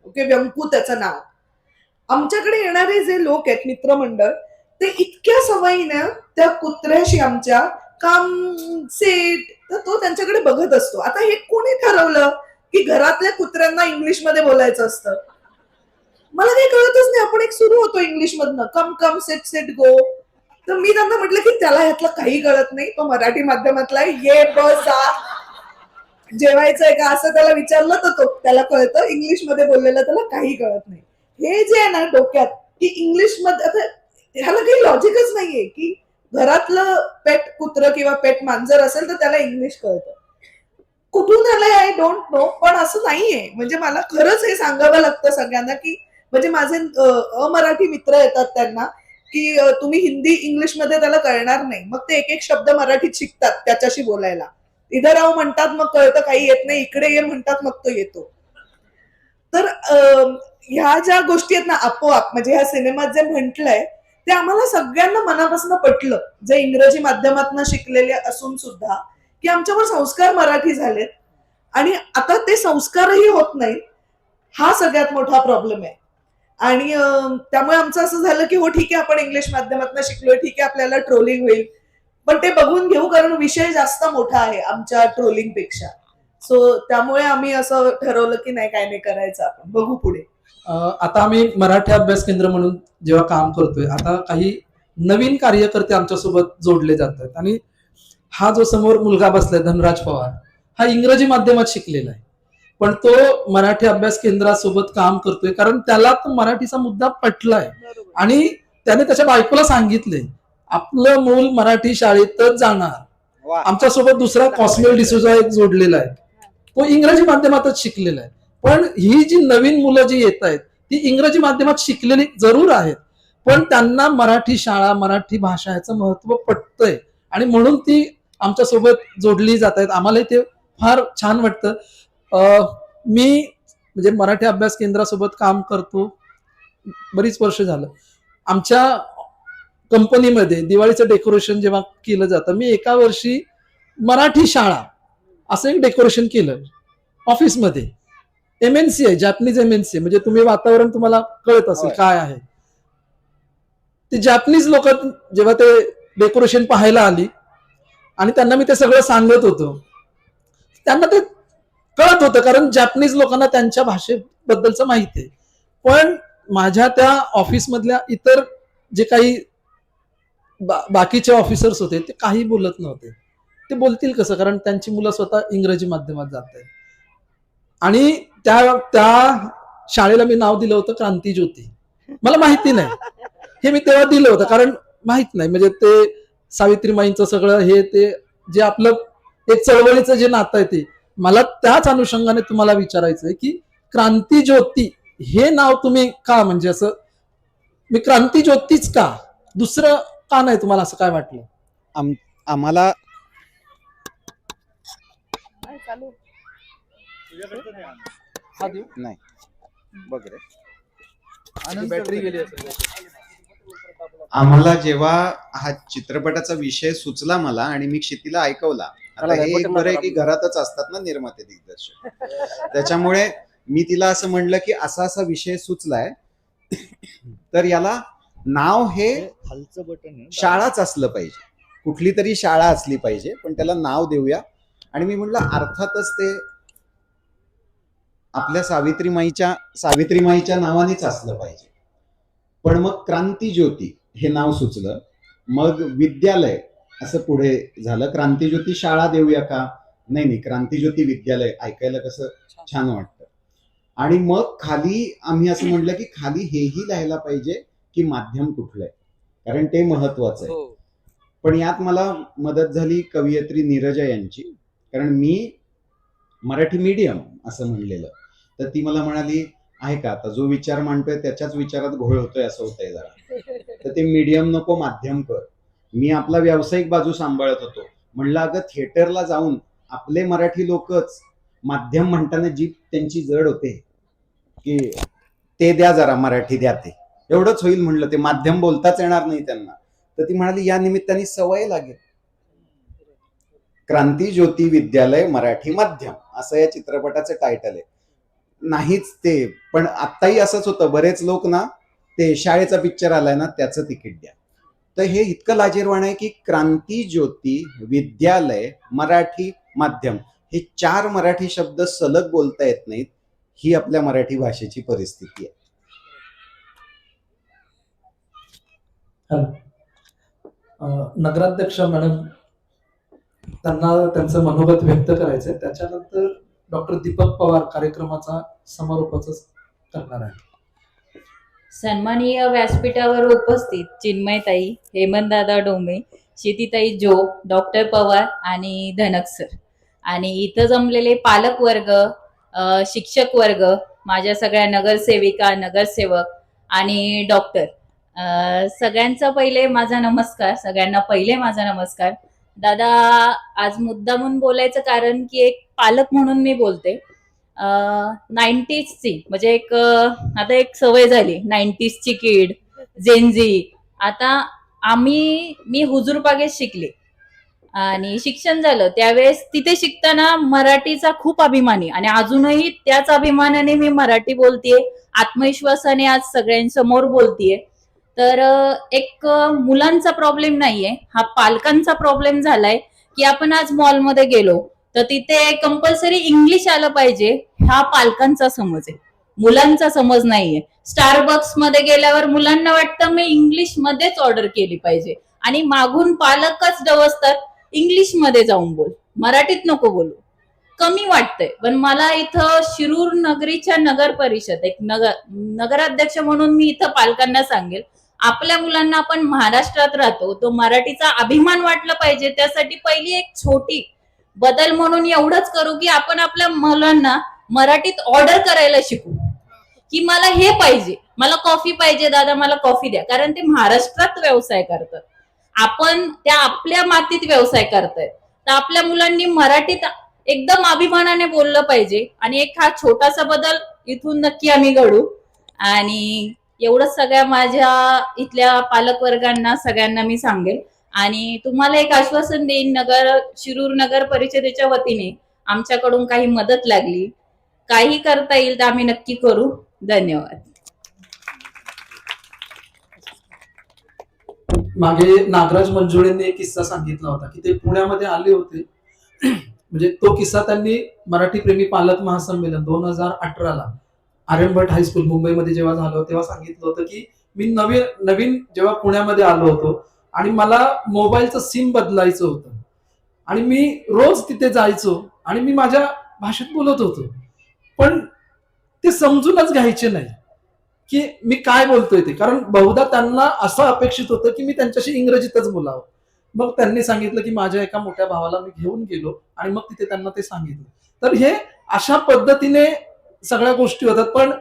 ओके, व्यंकू त्याचं नाव. आमच्याकडे येणारे जे लोक आहेत मित्रमंडळ, ते इतक्या सवयीनं त्या कुत्र्याशी आमच्या काम सेट, तर तो त्यांच्याकडे बघत असतो. आता हे कोणी ठरवलं की घरातल्या कुत्र्यांना इंग्लिश मध्ये बोलायचं असतं? मला काही कळतच नाही. आपण एक सुरू होतो इंग्लिश मधनं, कम कम सेट सेट गो. तर मी त्यांना म्हटलं की त्याला ह्यातलं काही कळत नाही, तो मराठी माध्यमातला आहे, ये बस आ, जेवायचंय का असं त्याला विचारलं तर तो त्याला कळतं, इंग्लिश मध्ये बोललेलं त्याला काही कळत नाही. हे जे आहे ना डोक्यात की इंग्लिश मध्ये, आता ह्याला काही लॉजिकच नाहीये की घरातलं पेट कुत्र किंवा पेट मांजर असेल तर त्याला इंग्लिश कळतं. कुठून आलंय आय डोंट नो, पण असं नाहीये. म्हणजे मला खरंच हे सांगावं लागतं सगळ्यांना की म्हणजे माझे अमराठी मित्र येतात त्यांना की तुम्ही हिंदी इंग्लिश मध्ये त्याला कळणार नाही, मग ते एक एक शब्द मराठीत शिकतात त्याच्याशी बोलायला. इधर राव म्हणतात मग कळतं, काही येत नाही, इकडे ये म्हणतात मग तो येतो. तर ह्या ज्या गोष्टी आहेत ना आपोआप, म्हणजे ह्या सिनेमात जे म्हटलंय ते आम्हाला सगळ्यांना मनापासून पटलं, जे इंग्रजी माध्यमातून शिकलेले असून सुद्धा, की आमच्यावर संस्कार मराठी झालेत आणि आता ते संस्कारही होत नाहीत. हा सगळ्यात मोठा प्रॉब्लेम आहे. आणि त्यामुळे आमचं असं झालं की हो ठीक आहे, आपण इंग्लिश माध्यमातून शिकलोय, ठीक आहे, आपल्याला ट्रोलिंग होईल, पण ते बघून घेऊ, कारण विषय जास्त मोठा आहे आमच्या ट्रोलिंग पेक्षा. सो त्यामुळे आम्ही असं ठरवलं की नाही काय नाही करायचं, आपण बघू पुढे. आता आम्ही मराठी अभ्यास केंद्र म्हणून जेव्हा काम करतोय, आता काही नवीन कार्यकर्ते आमच्यासोबत जोडले जात आहेत. आणि हा जो समोर मुलगा बसलाय धनराज पवार, हा इंग्रजी माध्यमात शिकलेला आहे, पण तो मराठी अभ्यास केंद्रासोबत काम करतोय कारण त्याला तो मराठीचा मुद्दा पटलाय. आणि त्याने त्याच्या बायकोला सांगितले आपलं मूल मराठी शाळेतच जाणार. आमच्यासोबत दुसरा कॉस्मेल डिसोजा एक जोडलेला आहे, तो इंग्रजी माध्यमातच शिकलेला आहे. पण ही जी नवीन मुलं जी येत आहेत ती इंग्रजी माध्यमात शिकलेली जरूर आहेत, पण त्यांना मराठी शाळा, मराठी भाषा याचं महत्व पटतंय आणि म्हणून ती आमच्यासोबत जोडली जात आहेत. आम्हाला ते फार छान वाटतं. मी म्हणजे मराठी अभ्यास केंद्रासोबत काम करतो बरीच वर्ष झालं. आमच्या कंपनीमध्ये दिवाळीचं डेकोरेशन जेव्हा केलं जातं, मी एका वर्षी मराठी शाळा असं एक डेकोरेशन केलं ऑफिसमध्ये. MNC आहे, जॅपनीज MNC, म्हणजे तुम्ही वातावरण तुम्हाला कळत असेल काय आहे ते. जॅपनीज लोक जेव्हा ते डेकोरेशन पाहायला आली आणि त्यांना मी ते सगळं सांगत होतो, त्यांना ते कळत होतं कारण जॅपनीज लोकांना त्यांच्या भाषेबद्दलचं माहिती आहे. पण माझ्या त्या ऑफिसमधल्या इतर जे काही बाकीचे ऑफिसर्स होते ते काही बोलत नव्हते. ते बोलतील कसं, कारण त्यांची मुलं स्वतः इंग्रजी माध्यमात जात आहेत. आणि त्या शाळेला मी नाव दिलं होतं क्रांती ज्योती. मला माहिती नाही, हे मी तेव्हा दिलं होतं कारण माहित नाही, म्हणजे ते सावित्रीमाईंचं सगळं हे ते जे आपलं एक चळवळीचं जे नातं आहे ते मला त्याच अनुषंगाने तुम्हाला विचारायचंय की क्रांती ज्योती हे नाव तुम्ही का, म्हणजे असं मी क्रांती ज्योतीच का, दुसरं का नाही, तुम्हाला असं काय वाटलं? आम्हाला नाही बघ रे, बॅटरी गेली असेल. आम्हाला जेव्हा हा चित्रपटाचा विषय सुचला मला आणि मी क्षितीला ऐकवला, आता हे एक बरं आहे की घरातच असतात ना निर्माते दिग्दर्शक, त्याच्यामुळे मी तिला असं म्हणलं की असा असा विषय सुचलाय, तर याला नाव हे शाळाच असलं पाहिजे, कुठली तरी शाळा असली पाहिजे, पण त्याला नाव देऊया. आणि मी म्हटलं अर्थातच ते आपल्या सावित्रीमाईच्या नावानेच असलं पाहिजे. पण मग क्रांती ज्योती हे नाव सुचलं, मग विद्यालय असं पुढे झालं. क्रांती ज्योती शाळा देऊया का, नाही क्रांती ज्योती विद्यालय ऐकायला कसं छान वाटतं. आणि मग खाली आम्ही असं म्हटलं की खाली हेही लिहायला पाहिजे की माध्यम कुठलं आहे, कारण ते महत्वाचं आहे. पण यात मला मदत झाली कवयित्री नीरजा यांची, कारण मी मराठी मीडियम असं म्हणलेलं, तर ती मला म्हणाली आहे का आता जो विचार मांडतोय त्याच्याच विचारात घोळ होतोय असं होतंय जरा, तर ते मीडियम नको माध्यम कर. मी आपला व्यावसायिक बाजू सांभाळत होतो. म्हणलं अगं थिएटरला जाऊन आपले मराठी लोकच माध्यम म्हणताना जी त्यांची जड होते की ते द्या जरा मराठी द्या, ते एवढंच होईल म्हणलं, ते माध्यम बोलताच येणार नाही त्यांना. तर ती म्हणाली या निमित्ताने सवय लागेल. क्रांती ज्योती विद्यालय मराठी माध्यम असं या चित्रपटाचं टायटल आहे. नाहीच ते, पण आत्ताही असंच होतं, बरेच लोक ना ते शाळेचा पिक्चर आलाय ना त्याचं तिकीट द्या. तर हे इतकं लाजिरवाणं आहे की क्रांती ज्योती विद्यालय मराठी माध्यम हे 4 मराठी शब्द सलग बोलता येत नाहीत, ही आपल्या मराठी भाषेची परिस्थिती आहे. नगराध्यक्ष मॅडम, त्यांना त्यांचं मनोगत व्यक्त करायचंय, त्याच्यानंतर डॉक्टर दीपक पवार कार्यक्रमाचा समारोपाचं करणार आहे. सन्माननीय व्यासपीठावर उपस्थित चिन्मयताई, हेमंतदादा डोंबे, शेतीताई जोग, डॉक्टर पवार आणि धनक सर, आणि इथं जमलेले पालक वर्ग, शिक्षक वर्ग, माझ्या सगळ्या नगरसेविका, नगरसेवक आणि डॉक्टर, सगळ्यांचा सगळ्यांना पहिले माझा नमस्कार. दादा, आज मुद्दामून बोलायचं कारण की एक पालक म्हणून मी बोलते. 90sची म्हणजे आता एक सवय झाली 90sची किड, जेनझी. आता मी हुजूरबागेत शिकले आणि शिक्षण झालं त्यावेळेस तिथे शिकताना मराठीचा खूप अभिमानी, आणि अजूनही त्याच अभिमानाने मी मराठी बोलतेय, आत्मविश्वासाने आज सगळ्यांसमोर बोलतेय. तर एक मुलांचा प्रॉब्लेम नाहीये, हा पालकांचा प्रॉब्लेम झालाय की आपण आज मॉलमध्ये गेलो तर तिथे कंपल्सरी इंग्लिश आलं पाहिजे, हा पालकांचा समज आहे, मुलांचा समज नाहीये. स्टारबक्स मध्ये गेल्यावर मुलांना वाटतं मी इंग्लिश मध्येच ऑर्डर केली पाहिजे आणि मागून पालकच डवसतात, इंग्लिश मध्ये जाऊन बोल, मराठीत नको बोलू. कमी वाटतंय. पण मला इथं शिरूर नगरीच्या नगर परिषद एक नगराध्यक्ष म्हणून मी इथं पालकांना सांगेल, आपल्या मुलांना आपण महाराष्ट्रात राहतो, तो मराठीचा अभिमान वाटला पाहिजे. त्यासाठी पहिली एक छोटी बदल म्हणून एवढंच करू की आपण आपल्या मुलांना मराठीत ऑर्डर करायला शिकू, की मला हे पाहिजे, मला कॉफी पाहिजे दादा, मला कॉफी द्या. कारण ते महाराष्ट्रात व्यवसाय करतात, आपण त्या आपल्या मातीत व्यवसाय करतायत. तर आपल्या मुलांनी मराठीत एकदम अभिमानाने बोललं पाहिजे. आणि एक हा छोटासा बदल इथून नक्की आम्ही घडू. आणि एवढंच सगळ्या माझ्या इथल्या पालकवर्गांना सगळ्यांना मी सांगेल. आणि तुम्हाला एक आश्वासन देईन, शिरूर नगर परिषदेच्या वतीने आमच्याकडून काही मदत लागली, काही करता येईल तर आम्ही नक्की करू. धन्यवाद. मागे नागराज मंजुळेंनी एक किस्सा सांगितला होता की ते पुण्यामध्ये आले होते. म्हणजे तो किस्सा त्यांनी मराठी प्रेमी पालक महासंमेलन 2018 आर्यभट्ट हायस्कूल मुंबईमध्ये जेव्हा झालं तेव्हा सांगितलं होतं की मी नवीन जेव्हा पुण्यामध्ये आलो होतो आणि मला मोबाईलचं सिम बदलायचं होतं आणि मी रोज तिथे जायचो आणि मी माझ्या भाषेत बोलत होतो, पण ते समजूनच घ्यायचे नाही की मी काय बोलतोय ते. कारण बहुधा त्यांना असं अपेक्षित होतं की मी त्यांच्याशी इंग्रजीतच बोलावं. मग त्यांनी सांगितलं की माझ्या एका मोठ्या भावाला मी घेऊन गेलो आणि मग तिथे त्यांना ते सांगितलं. तर हे अशा पद्धतीने सगळ्या गोष्टी होतात. पण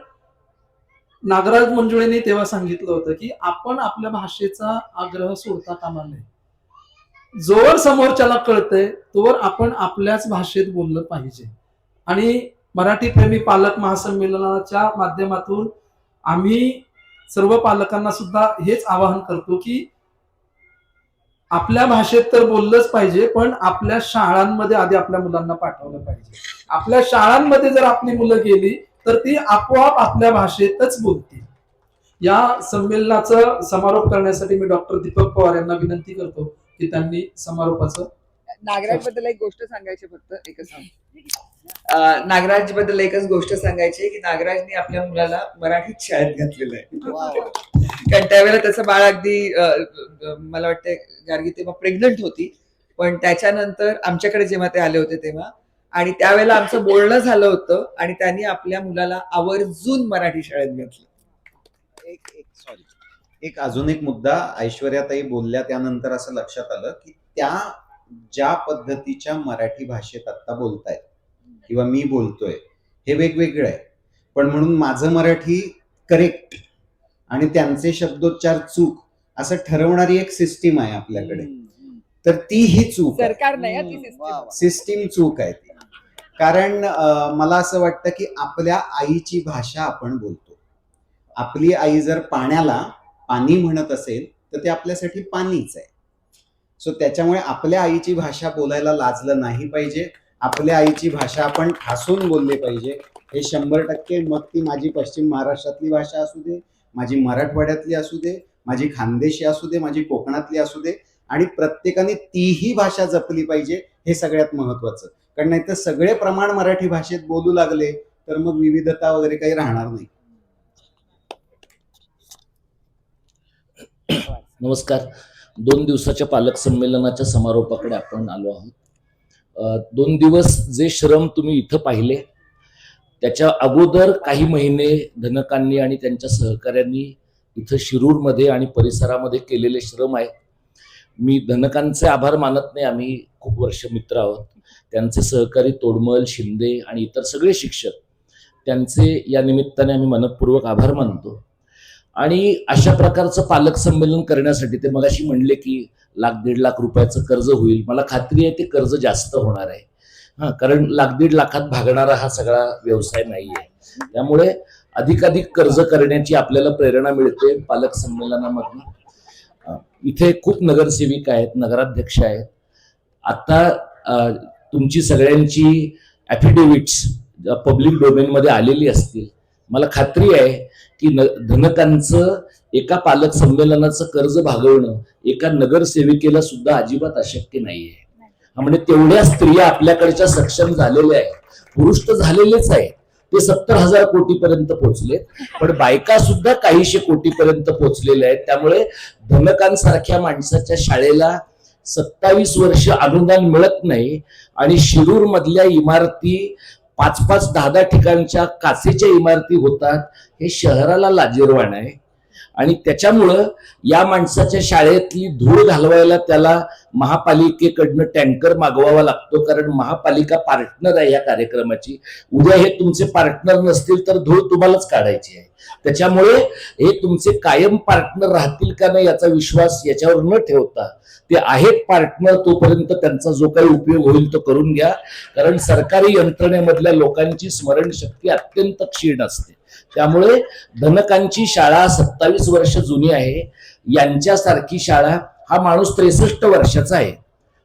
नागराज मंजुळेंनी तेव्हा सांगितलं होतं की आपण आपल्या भाषेचा आग्रह सोडता कामा नये. जोवर समोरच्याला कळतंय तोवर आपण आपल्याच भाषेत बोललं पाहिजे. आणि मराठी प्रेमी पालक महासंमेलनाच्या माध्यमातून आम्ही सर्व पालकांना सुद्धा हेच आवाहन करतो की आपल्या भाषेत तर बोललंच पाहिजे, पण आपल्या शाळांमध्ये आधी आपल्या मुलांना पाठवलं पाहिजे. आपल्या शाळांमध्ये जर आपली मुलं गेली तर ती आपोआप आपल्या भाषेतच बोलतील. या संमेलनाचा समारोप करण्यासाठी मी डॉक्टर दीपक पवार यांना विनंती करतो की त्यांनी समारोपाचं. नागराज बद्दल एक गोष्ट सांगायची, फक्त एकच नागराज बद्दल एकच गोष्ट सांगायची की नागराजने आपल्या मुलाला मराठीत शाळेत घातलेलं आहे. कारण त्यावेळेला त्याचं बाळ अगदी मला वाटतं गार्गी तेव्हा प्रेग्नंट होती, पण त्याच्यानंतर आमच्याकडे जेव्हा ते आले होते तेव्हा, आणि त्यावेळेला आमचं बोलणं झालं होतं आणि त्यांनी आपल्या मुलाला आवर्जून मराठी शाळेत घातलं. एक अजून एक मुद्दा ऐश्वर्याताई बोलल्या त्यानंतर असं लक्षात आलं की त्या ज्या पद्धतीच्या मराठी भाषेत आता बोलतायत किंवा मी बोलतोय हे वेगवेगळं आहे, पण म्हणून माझं मराठी करेक्ट आणि त्यांचे शब्दोच्चार चूक असं ठरवणारी एक सिस्टीम आहे आपल्याकडे. तर ती ही चूक आहे. सरकार नाही, सिस्टीम चूक आहे ती. कारण मला असं वाटतं की आपल्या आईची भाषा आपण बोलतो. आपली आई जर पाण्याला पाणी म्हणत असेल तर ते आपल्यासाठी पाणीच आहे. सो त्याच्यामुळे आपल्या आईची भाषा बोलायला लाजलं नाही पाहिजे. आपल्या आईची भाषा आपण ठासून बोलली पाहिजे, हे 100%. मग ती माझी पश्चिम महाराष्ट्रातली भाषा असू दे, माझी मराठवाड्यातली असू दे, माझी खानदेशी असू दे, माझी कोकणातली असू दे, आणि प्रत्येकाने तीही भाषा जपली पाहिजे, हे सगळ्यात महत्वाचं. कारण नाही तर सगळे प्रमाण मराठी भाषेत बोलू लागले तर मग विविधता वगैरे काही राहणार नाही. नमस्कार. 2 दिवसाच्या पालक संमेलनाच्या समारोपाकडे आपण आलो आहोत. 2 दिवस जे श्रम तुम्ही इथं पाहिले त्याच्या अगोदर काही महिने धनकांनी आणि त्यांच्या सहकाऱ्यांनी इथं शिरूरमध्ये आणि परिसरामध्ये केलेले श्रम आहेत. मी धनकांचे आभार मानत नाही, आम्ही खूप वर्ष मित्र आहोत. त्यांचे सहकारी तोडमल, शिंदे आणि इतर सगळे शिक्षक, त्यांचे या निमित्ताने आम्ही मनपूर्वक आभार मानतो. आणि अशा प्रकारचं पालक संमेलन करण्यासाठी ते मगाशी म्हणले की 1,00,000-1.5 लाख रुपयाचं कर्ज होईल. मला खात्री आहे ते कर्ज जास्त होणार आहे. कारण 1,00,000-1.5 लाखात भागणारा हा सगळा व्यवसाय नाहीये. त्यामुळे अधिकाधिक कर्ज करण्याची आपल्याला प्रेरणा मिळते पालक संमेलनामधून. इथे खूप नगरसेविक आहेत, नगराध्यक्ष आहेत. आता तुमची सगळ्यांची ॲफिडेव्हिट्स पब्लिक डोमेनमध्ये आलेली असतील. मला खात्री आहे की धनकांचं एका पालक संमेलनाचं कर्ज भागवणं एका नगरसेविकेला सुद्धा अजिबात अशक्य नाहीये. म्हणजे तेवढ्या स्त्रिया आपल्याकडच्या सक्षम झालेल्या आहेत. पुरुष तर झालेलेच आहे, ते 70,000 कोटीपर्यंत पोहोचले, पण बायका सुद्धा काहीशे कोटीपर्यंत पोहोचलेल्या आहेत. त्यामुळे धनकांसारख्या माणसाच्या शाळेला 27 वर्ष अनुदान मिळत नाही आणि शिरूर मधल्या इमारती 5-5, 10-10 ठिकाणच्या काचेच्या इमारती होतात, हे शहराला लाजिरवाण आहे. आणि त्याच्यामुळं या माणसाच्या शाळेतली धूळ घालवायला त्याला महापालिकेकडनं टँकर मागवावा लागतो, कारण महापालिका पार्टनर आहे या कार्यक्रमाची. उद्या हे तुमचे पार्टनर नसतील तर धूळ तुम्हालाच काढायची आहे. त्याच्यामुळे हे तुमचे कायम पार्टनर राहतील का नाही याचा विश्वास याच्यावर न ठेवता ते आहेत पार्टनर, तोपर्यंत त्यांचा जो काही उपयोग होईल तो करून घ्या. कारण सरकारी यंत्रणेमधल्या लोकांची स्मरणशक्ती अत्यंत क्षीण असते. त्यामुळे धनकांची शाळा 27 वर्ष जुनी आहे. यांच्यासारखी शाळा हा माणूस 63 वर्षाचा आहे.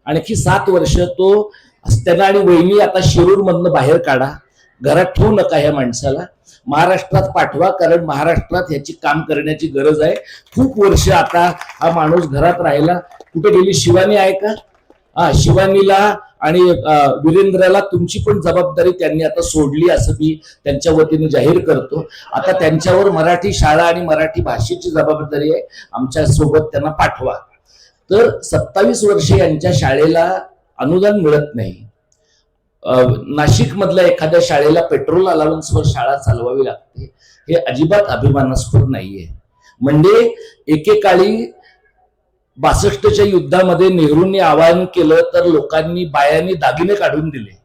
आणखी 7 वर्ष तो त्यांना आणि वहिनी आता शिरूर मधनं बाहेर काढा, घरात ठेवू नका ह्या माणसाला, महाराष्ट्रात पाठवा, कारण महाराष्ट्रात ह्याची काम करण्याची गरज आहे. खूप वर्ष आता हा माणूस घरात राहिला. कुठे गेली शिवानी आहे का? शिवानीला आणि वीरेंद्रला तुमची पण जबाबदारी त्यांनी आता सोडली असं मी त्यांच्या वतीने जाहीर करतो. आता त्यांच्यावर मराठी शाळा आणि मराठी भाषेची जबाबदारी आहे, आमच्या सोबत त्यांना पाठवा. तर 27 वर्ष यांच्या शाळेला अनुदान मिळत नाही. नाशिक मधल्या एखाद्या शाळेला पेट्रोल अलाउन्सवर शाळा चालवावी लागते, हे अजिबात अभिमानास्पद नाहीये. म्हणजे एकेकाळी 62च्या युद्धामध्ये नेहरूंनी आवाहन केलं तर लोकांनी बायांनी दागिने काढून दिले.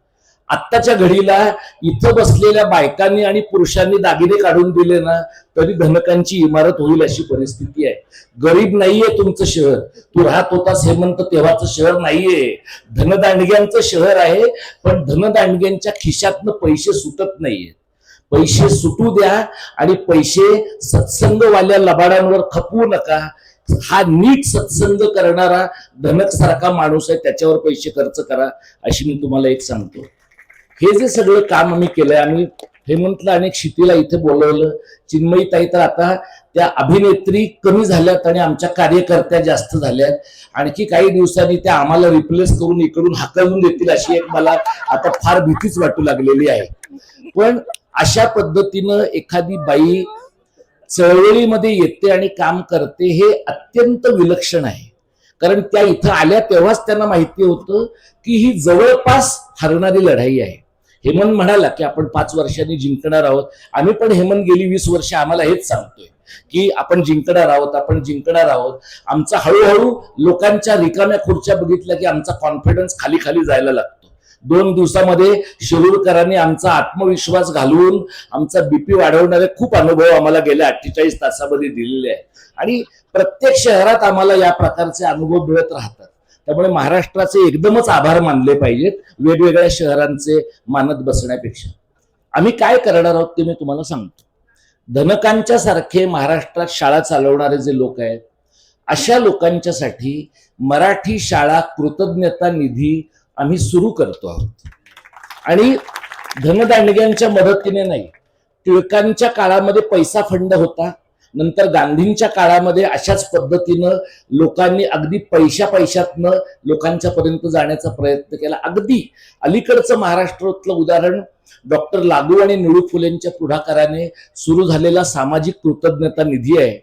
आत्ताच्या घडीला इथं बसलेल्या बायकांनी आणि पुरुषांनी दागिने काढून दिले ना तरी धनकांची इमारत होईल अशी परिस्थिती आहे. गरीब नाहीये तुमचं शहर, तू राहत होतास हेमंत तेव्हाचं शहर नाहीये, धनदांडग्यांचं शहर आहे. पण धनदांडग्यांच्या खिशातनं पैसे सुटत नाहीये. पैसे सुटू द्या आणि पैसे सत्संगवाल्या लबाडांवर खपवू नका. हा नीट सत्संग करणारा धनक सारखा माणूस आहे, त्याच्यावर पैसे खर्च करा अशी मी तुम्हाला एक सांगतो. हे जे सगळं काम आम्ही केलंय, आम्ही हेमंतला आणि क्षितीला इथे बोलवलं. चिन्मयीताई तर आता त्या अभिनेत्री कमी झाल्यात आणि आमच्या कार्यकर्त्या जास्त झाल्यात. आणखी काही दिवसांनी त्या आम्हाला रिप्लेस करून इकडून हाकलून देतील अशी एक मला आता फार भीतीच वाटू लागलेली आहे. पण अशा पद्धतीनं एखादी बाई चळवळीमध्ये येते आणि काम करते हे अत्यंत विलक्षण आहे. कारण त्या इथं आल्या तेव्हाच त्यांना माहिती होतं की ही जवळपास हरणारी लढाई आहे. हेमंत म्हणाला की आपण 5 वर्षांनी जिंकणार आहोत. आम्ही पण हेमंत गेली 20 वर्ष आम्हाला हेच सांगतोय की आपण जिंकणार आहोत, आपण जिंकणार आहोत. आमचा हळूहळू लोकांच्या रिकाम्या खुर्च्या बघितल्या की आमचा कॉन्फिडन्स खाली खाली जायला लागतो. 2 दिवसामध्ये शिरूरकरांनी आमचा आत्मविश्वास घालवून आमचा बीपी वाढवणारे खूप अनुभव आम्हाला गेल्या 48 तासामध्ये दिलेले आहेत. आणि प्रत्येक शहरात आम्हाला या प्रकारचे अनुभव मिळत राहतात. त्यामुळे महाराष्ट्राचे एकदमच आभार मानले पाहिजेत, वेगवेगळ्या शहरांचे मानत बसण्यापेक्षा. आम्ही काय करणार आहोत ते मी तुम्हाला सांगतो. धनकांच्या सारखे महाराष्ट्रात शाळा चालवणारे जे लोक आहेत, अशा लोकांच्यासाठी मराठी शाळा कृतज्ञता निधी आम्ही सुरू करतो आहोत. आणि धनदांडग्यांच्या मदतीने नाही, टिळकांच्या काळामध्ये पैसा फंड होता, नंतर गांधींच्या काळामध्ये अशाच पद्धतीनं लोकांनी अगदी पैशातनं लोकांच्या पर्यंत जाण्याचा प्रयत्न केला. अगदी अलीकडचं महाराष्ट्रातलं उदाहरण डॉक्टर लागू आणि निळू फुलेंच्या पुढाकाराने सुरू झालेला सामाजिक कृतज्ञता निधी आहे.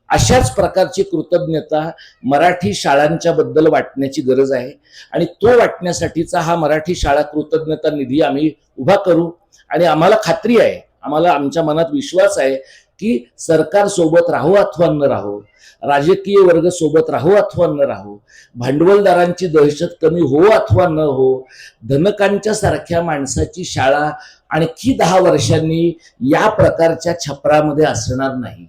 अशाच प्रकारची कृतज्ञता मराठी शाळांच्या बद्दल वाटण्याची गरज आहे. आणि तो वाटण्यासाठीचा हा मराठी शाळा कृतज्ञता निधी आम्ही उभा करू. आणि आम्हाला खात्री आहे, आम्हाला आमच्या मनात विश्वास आहे की सरकार सोबत राहू अथवा न राहू, राजकीय वर्ग सोबत राहू अथवा न राहू, भांडवलदारांची दहशत कमी हो अथवा न हो, धनकांच्या सारख्या माणसाची शाळा आणखी 10 वर्षांनी या प्रकारच्या छपरामध्ये असणार नाही.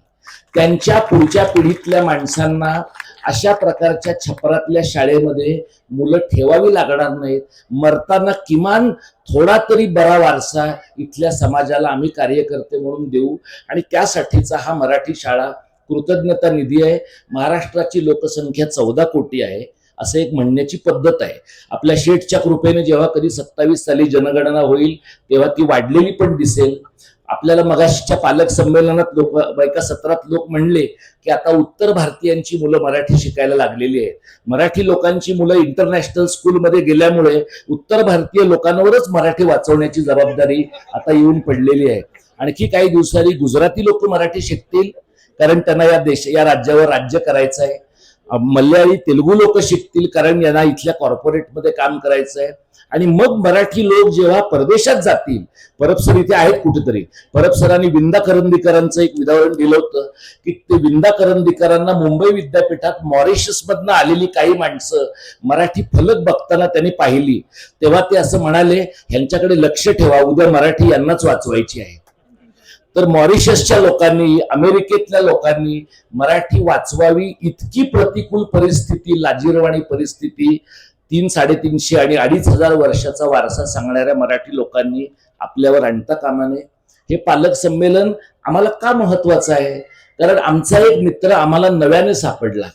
त्यांच्या पुढच्या पिढीतल्या माणसांना अशा प्रकारच्या छपरातल्या शाळेमध्ये मुलं ठेवावी लागणार नाहीत. मरताना किमान थोडा तरी बरा वारसा इथल्या समाजाला आम्ही कार्यकर्ते म्हणून देऊ. आणि त्यासाठीचा हा मराठी शाळा कृतज्ञता निधी आहे. महाराष्ट्राची लोकसंख्या 14 कोटी आहे असं एक म्हणण्याची पद्धत आहे. आपल्या शेठच्या कृपेने जेव्हा कधी 27 साली जनगणना होईल तेव्हा ती वाढलेली पण दिसेल. आपल्याला मगाशीच्या पालक संमेलनात एका सत्रात लोक म्हणले की आता उत्तर भारतीयांची मुलं मराठी शिकायला लागलेली आहेत. मराठी लोकांची मुलं इंटरनॅशनल स्कूलमध्ये गेल्यामुळे उत्तर भारतीय लोकांवरच मराठी वाचवण्याची जबाबदारी आता येऊन पडलेली आहे. आणखी काही दिवसांनी गुजराती लोक मराठी शिकतील, कारण त्यांना या राज्यावर राज्य करायचं आहे. मल्याळी तेलुगू लोक शिकतील, कारण यांना इथल्या कॉर्पोरेटमध्ये काम करायचं आहे. आणि मग मराठी लोक जेव्हा परदेशात जातील, परब सर इथे आहेत कुठेतरी, परब सरांनी विंदा करंदीकरांचं एक उदाहरण दिलं होतं की ते विंदा करंदीकरांना मुंबई विद्यापीठात मॉरिशस मधनं आलेली काही माणसं मराठी फलक बघताना त्यांनी पाहिली, तेव्हा ते असं म्हणाले, ह्यांच्याकडे लक्ष ठेवा, उद्या मराठी यांनाच वाचवायची आहे. तर मॉरिशसच्या लोकांनी, अमेरिकेतल्या लोकांनी मराठी वाचवावी इतकी प्रतिकूल परिस्थिती, लाजिरवाणी परिस्थिती 300-350 आणि 2500 वर्षाचा वारसा सांगणाऱ्या मराठी लोकांनी आपल्यावर आणता कामा नये. हे पालक संमेलन आम्हाला का महत्वाचं आहे? कारण आमचा एक मित्र आम्हाला नव्याने सापडला,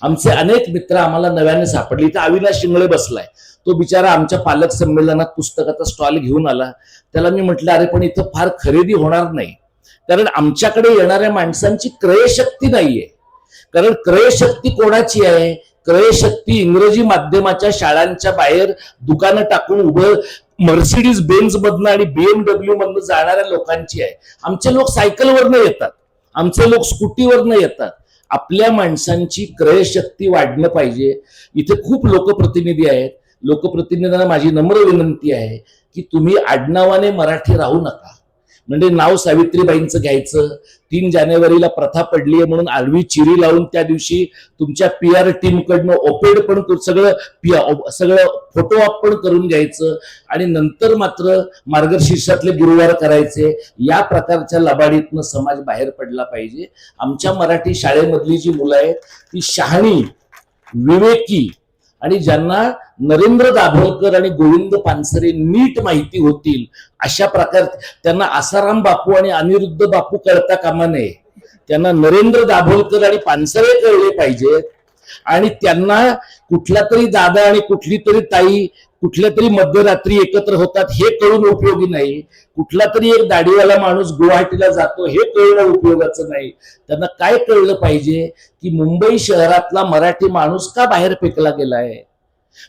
आमचे अनेक मित्र आम्हाला नव्याने सापडले. इथं अविनाश शिंगळे बसलाय, तो बिचारा आमच्या पालक संमेलनात पुस्तकाचा स्टॉल घेऊन आला. त्याला मी म्हटलं, अरे पण इथं फार खरेदी होणार नाही, कारण आमच्याकडे येणाऱ्या माणसांची क्रयशक्ती नाहीये. कारण क्रयशक्ती कोणाची आहे? क्रयशक्ती इंग्रजी माध्यमाच्या शाळांच्या बाहेर दुकानं टाकून उभं मर्सिडीज बेन्झ मधनं आणि BMW मधनं जाणाऱ्या लोकांची आहे. आमचे लोक सायकलवरनं येतात, आमचे लोक स्कूटीवरनं येतात. आपल्या माणसांची क्रयशक्ती वाढणं पाहिजे. इथे खूप लोकप्रतिनिधी आहेत. लोकप्रतिनिधींना माझी नम्र विनंती आहे की तुम्ही आडनावाने मराठी राहू नका. म्हणजे नाव सावित्रीबाईंचं घ्यायचं, 3 जानेवारीला प्रथा पडली आहे म्हणून आडवी चिरी लावून त्या दिवशी तुमच्या PR टीमकडनं ओपेड पण सगळं फोटो ऑप पण करून घ्यायचं आणि नंतर मात्र मार्गशीर्षातले गुरुवार करायचे. या प्रकारच्या लबाडीतनं समाज बाहेर पडला पाहिजे. आमच्या मराठी शाळेमधली जी मुलं आहेत ती शहाणी, विवेकी आणि ज्यांना नरेंद्र दाभोलकर आणि गोविंद पानसरे नीट माहिती होतील अशा प्रकार, त्यांना आसाराम बापू आणि अनिरुद्ध बापू कळता कामा नये. त्यांना नरेंद्र दाभोलकर आणि पानसरे कळले पाहिजेत. आणि त्यांना कुठला तरी दादा आणि कुठली तरी ताई कुठल्या तरी मध्यरात्री एकत्र होतात हे कळून उपयोगी नाही. कुठला तरी एक दाढीवाला माणूस गुवाहाटीला जातो हे कळणं उपयोगाचं नाही. त्यांना काय कळलं पाहिजे की मुंबई शहरातला मराठी माणूस का बाहेर फेकला गेलाय,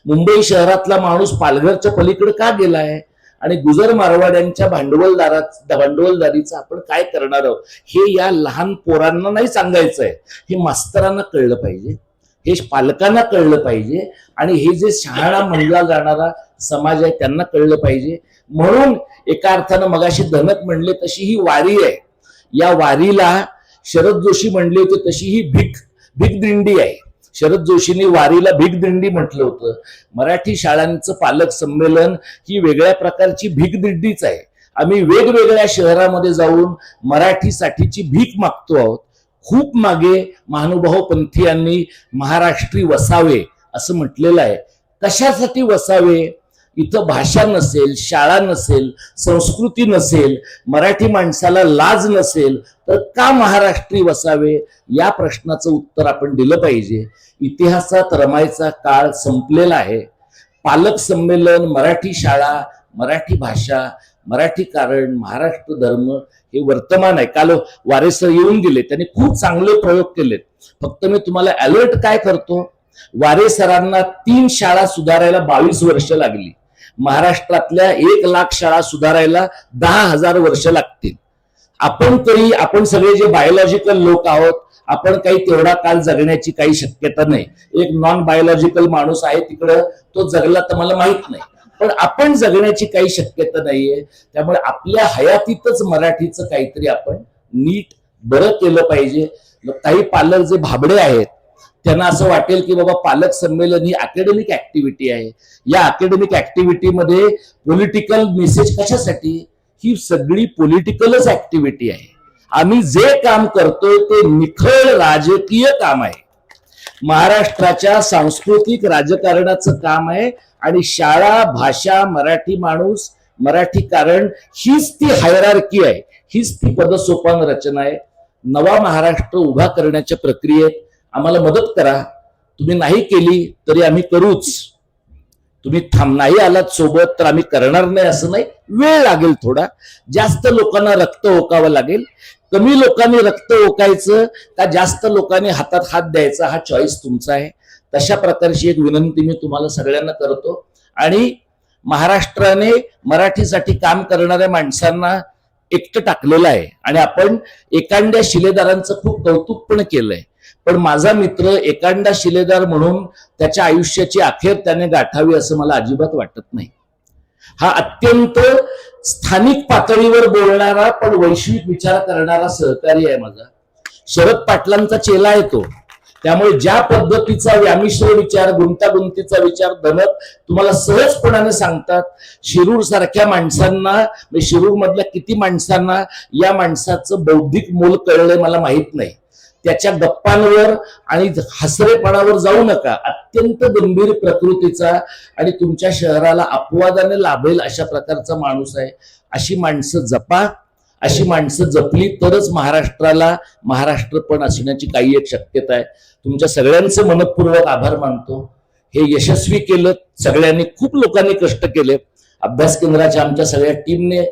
मुंबई शहरातला माणूस पालघरच्या पलीकडे का गेलाय आणि गुजर मारवाड्यांच्या भांडवलदारीचं आपण काय करणार आहोत हे या लहान पोरांना नाही सांगायचंय. हे मास्तरांना कळलं पाहिजे, हे पालकांना कळलं पाहिजे आणि हे जे शहाणा म्हणला जाणारा समाज आहे त्यांना कळलं पाहिजे. म्हणून एका अर्थानं मगाशी धनक म्हणले तशी ही वारी आहे. या वारीला शरद जोशी म्हणले होते तशी ही भीक दिंडी आहे. शरद जोशींनी वारीला भीक दिंडी म्हटलं होतं. मराठी शाळांचं पालक संमेलन ही वेगळ्या प्रकारची भीक दिंडीच आहे. आम्ही वेगवेगळ्या शहरामध्ये जाऊन मराठीसाठीची भीक मागतो आहोत. खूप मागे महानुभाव पंथीयांनी महाराष्ट्री वसावे असं म्हटलेलं आहे. कशासाठी वसावे? इथं भाषा नसेल, शाळा नसेल, संस्कृती नसेल, मराठी माणसाला लाज नसेल तर का महाराष्ट्री वसावे? या प्रश्नाचं उत्तर आपण दिलं पाहिजे. इतिहासात रमायचा काळ संपलेला आहे. पालक संमेलन, मराठी शाळा, मराठी भाषा, मराठी कारण, महाराष्ट्र धर्म हे वर्तमान आहे. काल वारेसर येऊन गेले, त्यांनी खूप चांगले प्रयोग केलेत. फक्त मी तुम्हाला अलर्ट काय करतो, वारेसरांना 3 शाळा सुधारायला 22 वर्ष लागली. महाराष्ट्रातल्या 1 लाख शाळा सुधारायला 10,000 वर्ष लागतील. आपण सगळे जे बायोलॉजिकल लोक आहोत, आपण काही तेवढा काळ जगण्याची काही शक्यता नाही. एक नॉन बायोलॉजिकल माणूस आहे तिकडं, तो जगला तर मला माहित नाही, पण आपण जगण्याची काही शक्यता नाहीये. त्यामुळे आपल्या हयातीतच मराठीचं काहीतरी आपण नीट बरं केलं पाहिजे. काही पालक जे भाबडे आहेत त्यांना असं वाटेल की बाबा पालक संमेलन ही अकॅडमिक ऍक्टिव्हिटी आहे. या अकॅडमिक ऍक्टिव्हिटीमध्ये पॉलिटिकल मेसेज कशासाठी? ही सगळी पॉलिटिकलच ऍक्टिव्हिटी आहे. आम्ही जे काम करतोय ते निखळ राजकीय काम आहे. महाराष्ट्राच्या सांस्कृतिक राजकारणाचं काम आहे. आणि शाळा, भाषा, मराठी माणूस, मराठी कारण हीच ती हायरार्की आहे, हीच ती पदसोपान रचना आहे. नवा महाराष्ट्र उभा करण्याच्या प्रक्रियेत आम्हाला मदत करा. तुम्ही नाही केली तरी आम्ही करूच. तुम्ही नाही आलात सोबत तर आम्ही करणार नाही असं नाही. वेळ लागेल थोडा, जास्त लोकांना रक्त ओकावं लागेल. कमी लोकांनी रक्त ओकायचं का जास्त लोकांनी हातात हात द्यायचा हा चॉईस तुमचा आहे. तशा प्रकारची एक विनंती मी तुम्हाला सगळ्यांना करतो. आणि महाराष्ट्राने मराठीसाठी काम करणाऱ्या माणसांना एकटं टाकलेलं आहे आणि आपण एकांड्या शिलेदारांचं खूप कौतुक पण केलंय. पण माझा मित्र एकांडा शिलेदार म्हणून त्याच्या आयुष्याची अखेर त्याने गाठावी असं मला अजिबात वाटत नाही. हा अत्यंत स्थानिक पातळीवर बोलणारा पण वैश्विक विचार करणारा सहकारी आहे माझा. शरद पाटलांचा चेला आहे तो. त्यामुळे ज्या पद्धतीचा व्यामिश्र विचार, गुंतागुंतीचा विचार धनक तुम्हाला सहजपणाने सांगतात, शिरूर सारख्या माणसांना, शिरूर मधल्या किती माणसांना या माणसाचं बौद्धिक मोल कळलंय मला माहित नाही. त्याच्या गप्पांवर आणि हसरेपणावर जाऊ नका. अत्यंत गंभीर प्रकृतीचा आणि तुमच्या शहराला अपवादाने लाभेल अशा प्रकारचा माणूस आहे. अशी माणसं जपा. अशी माणसं जपली तरच महाराष्ट्राला महाराष्ट्र पण असण्याची काही एक शक्यता आहे. तुमच्या सगळ्यांचे मनपूर्वक आभार मानतो. हे यशस्वी केलं सगळ्यांनी, खूप लोकांनी कष्ट केले. अभ्यास केंद्राच्या आमच्या सगळ्या टीमने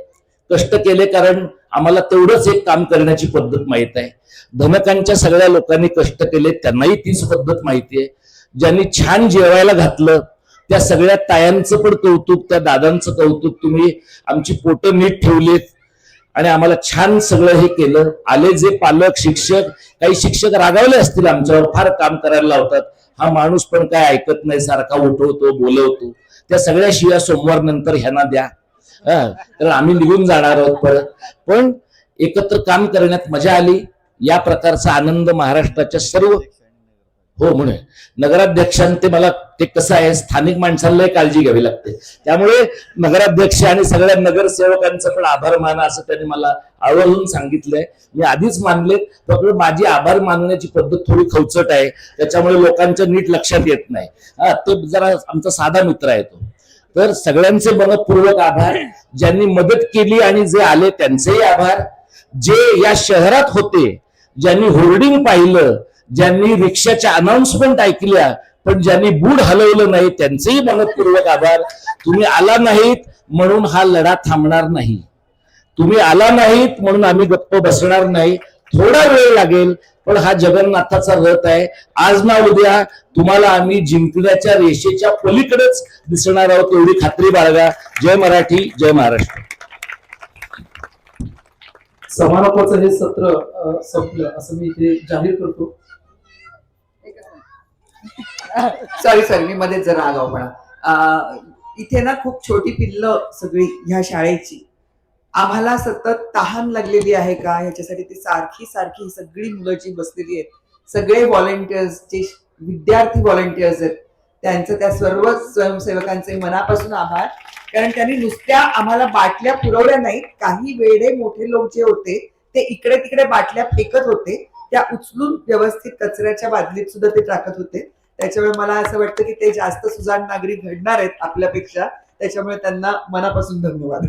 कष्ट केले, कारण आम्हाला तेवढंच एक काम करण्याची पद्धत माहित आहे. धनकांच्या सगळ्या लोकांनी कष्ट केले, त्यांनाही तीच पद्धत माहिती आहे. ज्यांनी छान जेवायला घातलं त्या सगळ्या तायांचं पण कौतुक, त्या दादांचं कौतुक. तुम्ही आमची पोटं नीट ठेवलीत आणि आम्हाला छान सगळं हे केलं. आले जे पालक, शिक्षक, काही शिक्षक रागावले असतील आमच्यावर, फार काम करायला लावतात, हा माणूस पण काय ऐकत नाही, सारखा उठवतो, बोलवतो. त्या सगळ्या शिव्या सोमवार नंतर ह्यांना द्या, कारण आम्ही निघून जाणार आहोत परत. पण एकत्र काम करण्यात मजा आली. या प्रकारचा आनंद महाराष्ट्राच्या सर्व म्हणून नगराध्यक्षांते मला ते कसं आहे, स्थानिक माणसांना काळजी घ्यावी लागते. त्यामुळे नगराध्यक्ष आणि सगळ्या नगरसेवकांचं पण आभार माना असं त्यांनी मला आवर्जून सांगितलंय. मी आधीच मानले, फक्त माझी आभार मानण्याची पद्धत थोडी खवचट आहे, त्याच्यामुळे लोकांच्या नीट लक्षात येत नाही. तो जरा आमचा साधा मित्र आहे तो. तर सगळ्यांचे मनपूर्वक आभार. ज्यांनी मदत केली आणि जे आले त्यांचेही आभार. जे या शहरात होते, ज्यांनी होर्डिंग पाहिलं, ज्यांनी रिक्षाच्या अनाउन्समेंट ऐकल्या पण ज्यांनी बूड हलवलं नाही, त्यांचेही मनपूर्वक आभार. तुम्ही आला नाहीत म्हणून हा लढा थांबणार नाही. तुम्ही आला नाहीत म्हणून आम्ही गप्प बसणार नाही. थोडा वेळ लागेल, पण हा जगन्नाथाचा रथ आहे. आज ना उद्या तुम्हाला आम्ही जिंकण्याच्या रेषेच्या पलीकडेच दिसणार आहोत, एवढी खात्री बाळगा. जय मराठी, जय महाराष्ट्र. समारोपाचं हे सत्र संपलं असं मी इथे जाहीर करतो. सॉरी मी मध्ये जरा आगाऊपणा. इथे ना खूप छोटी पिल्लं सगळी ह्या शाळेची. आम्हाला सतत तहान लागलेली आहे का ह्याच्यासाठी ती सारखी सारखी सगळी मुलं जी बसलेली आहेत, सगळे व्हॉलेंटियर्स, जे विद्यार्थी व्हॉलेंटियर्स आहेत, त्यांचं, त्या सर्व स्वयंसेवकांचे मनापासून आभार. कारण त्यांनी नुसत्या आम्हाला बाटल्या पुरवल्या नाहीत. काही वेळे मोठे लोक जे होते ते इकडे तिकडे बाटल्या फेकत होते, त्या उचलून व्यवस्थित कचऱ्याच्या बादलीत सुद्धा ते टाकत होते. त्याच्यामुळे मला असं वाटतं की ते जास्त सुजाण नागरिक घडणार आहेत आपल्यापेक्षा. त्याच्यामुळे त्यांना मनापासून धन्यवाद.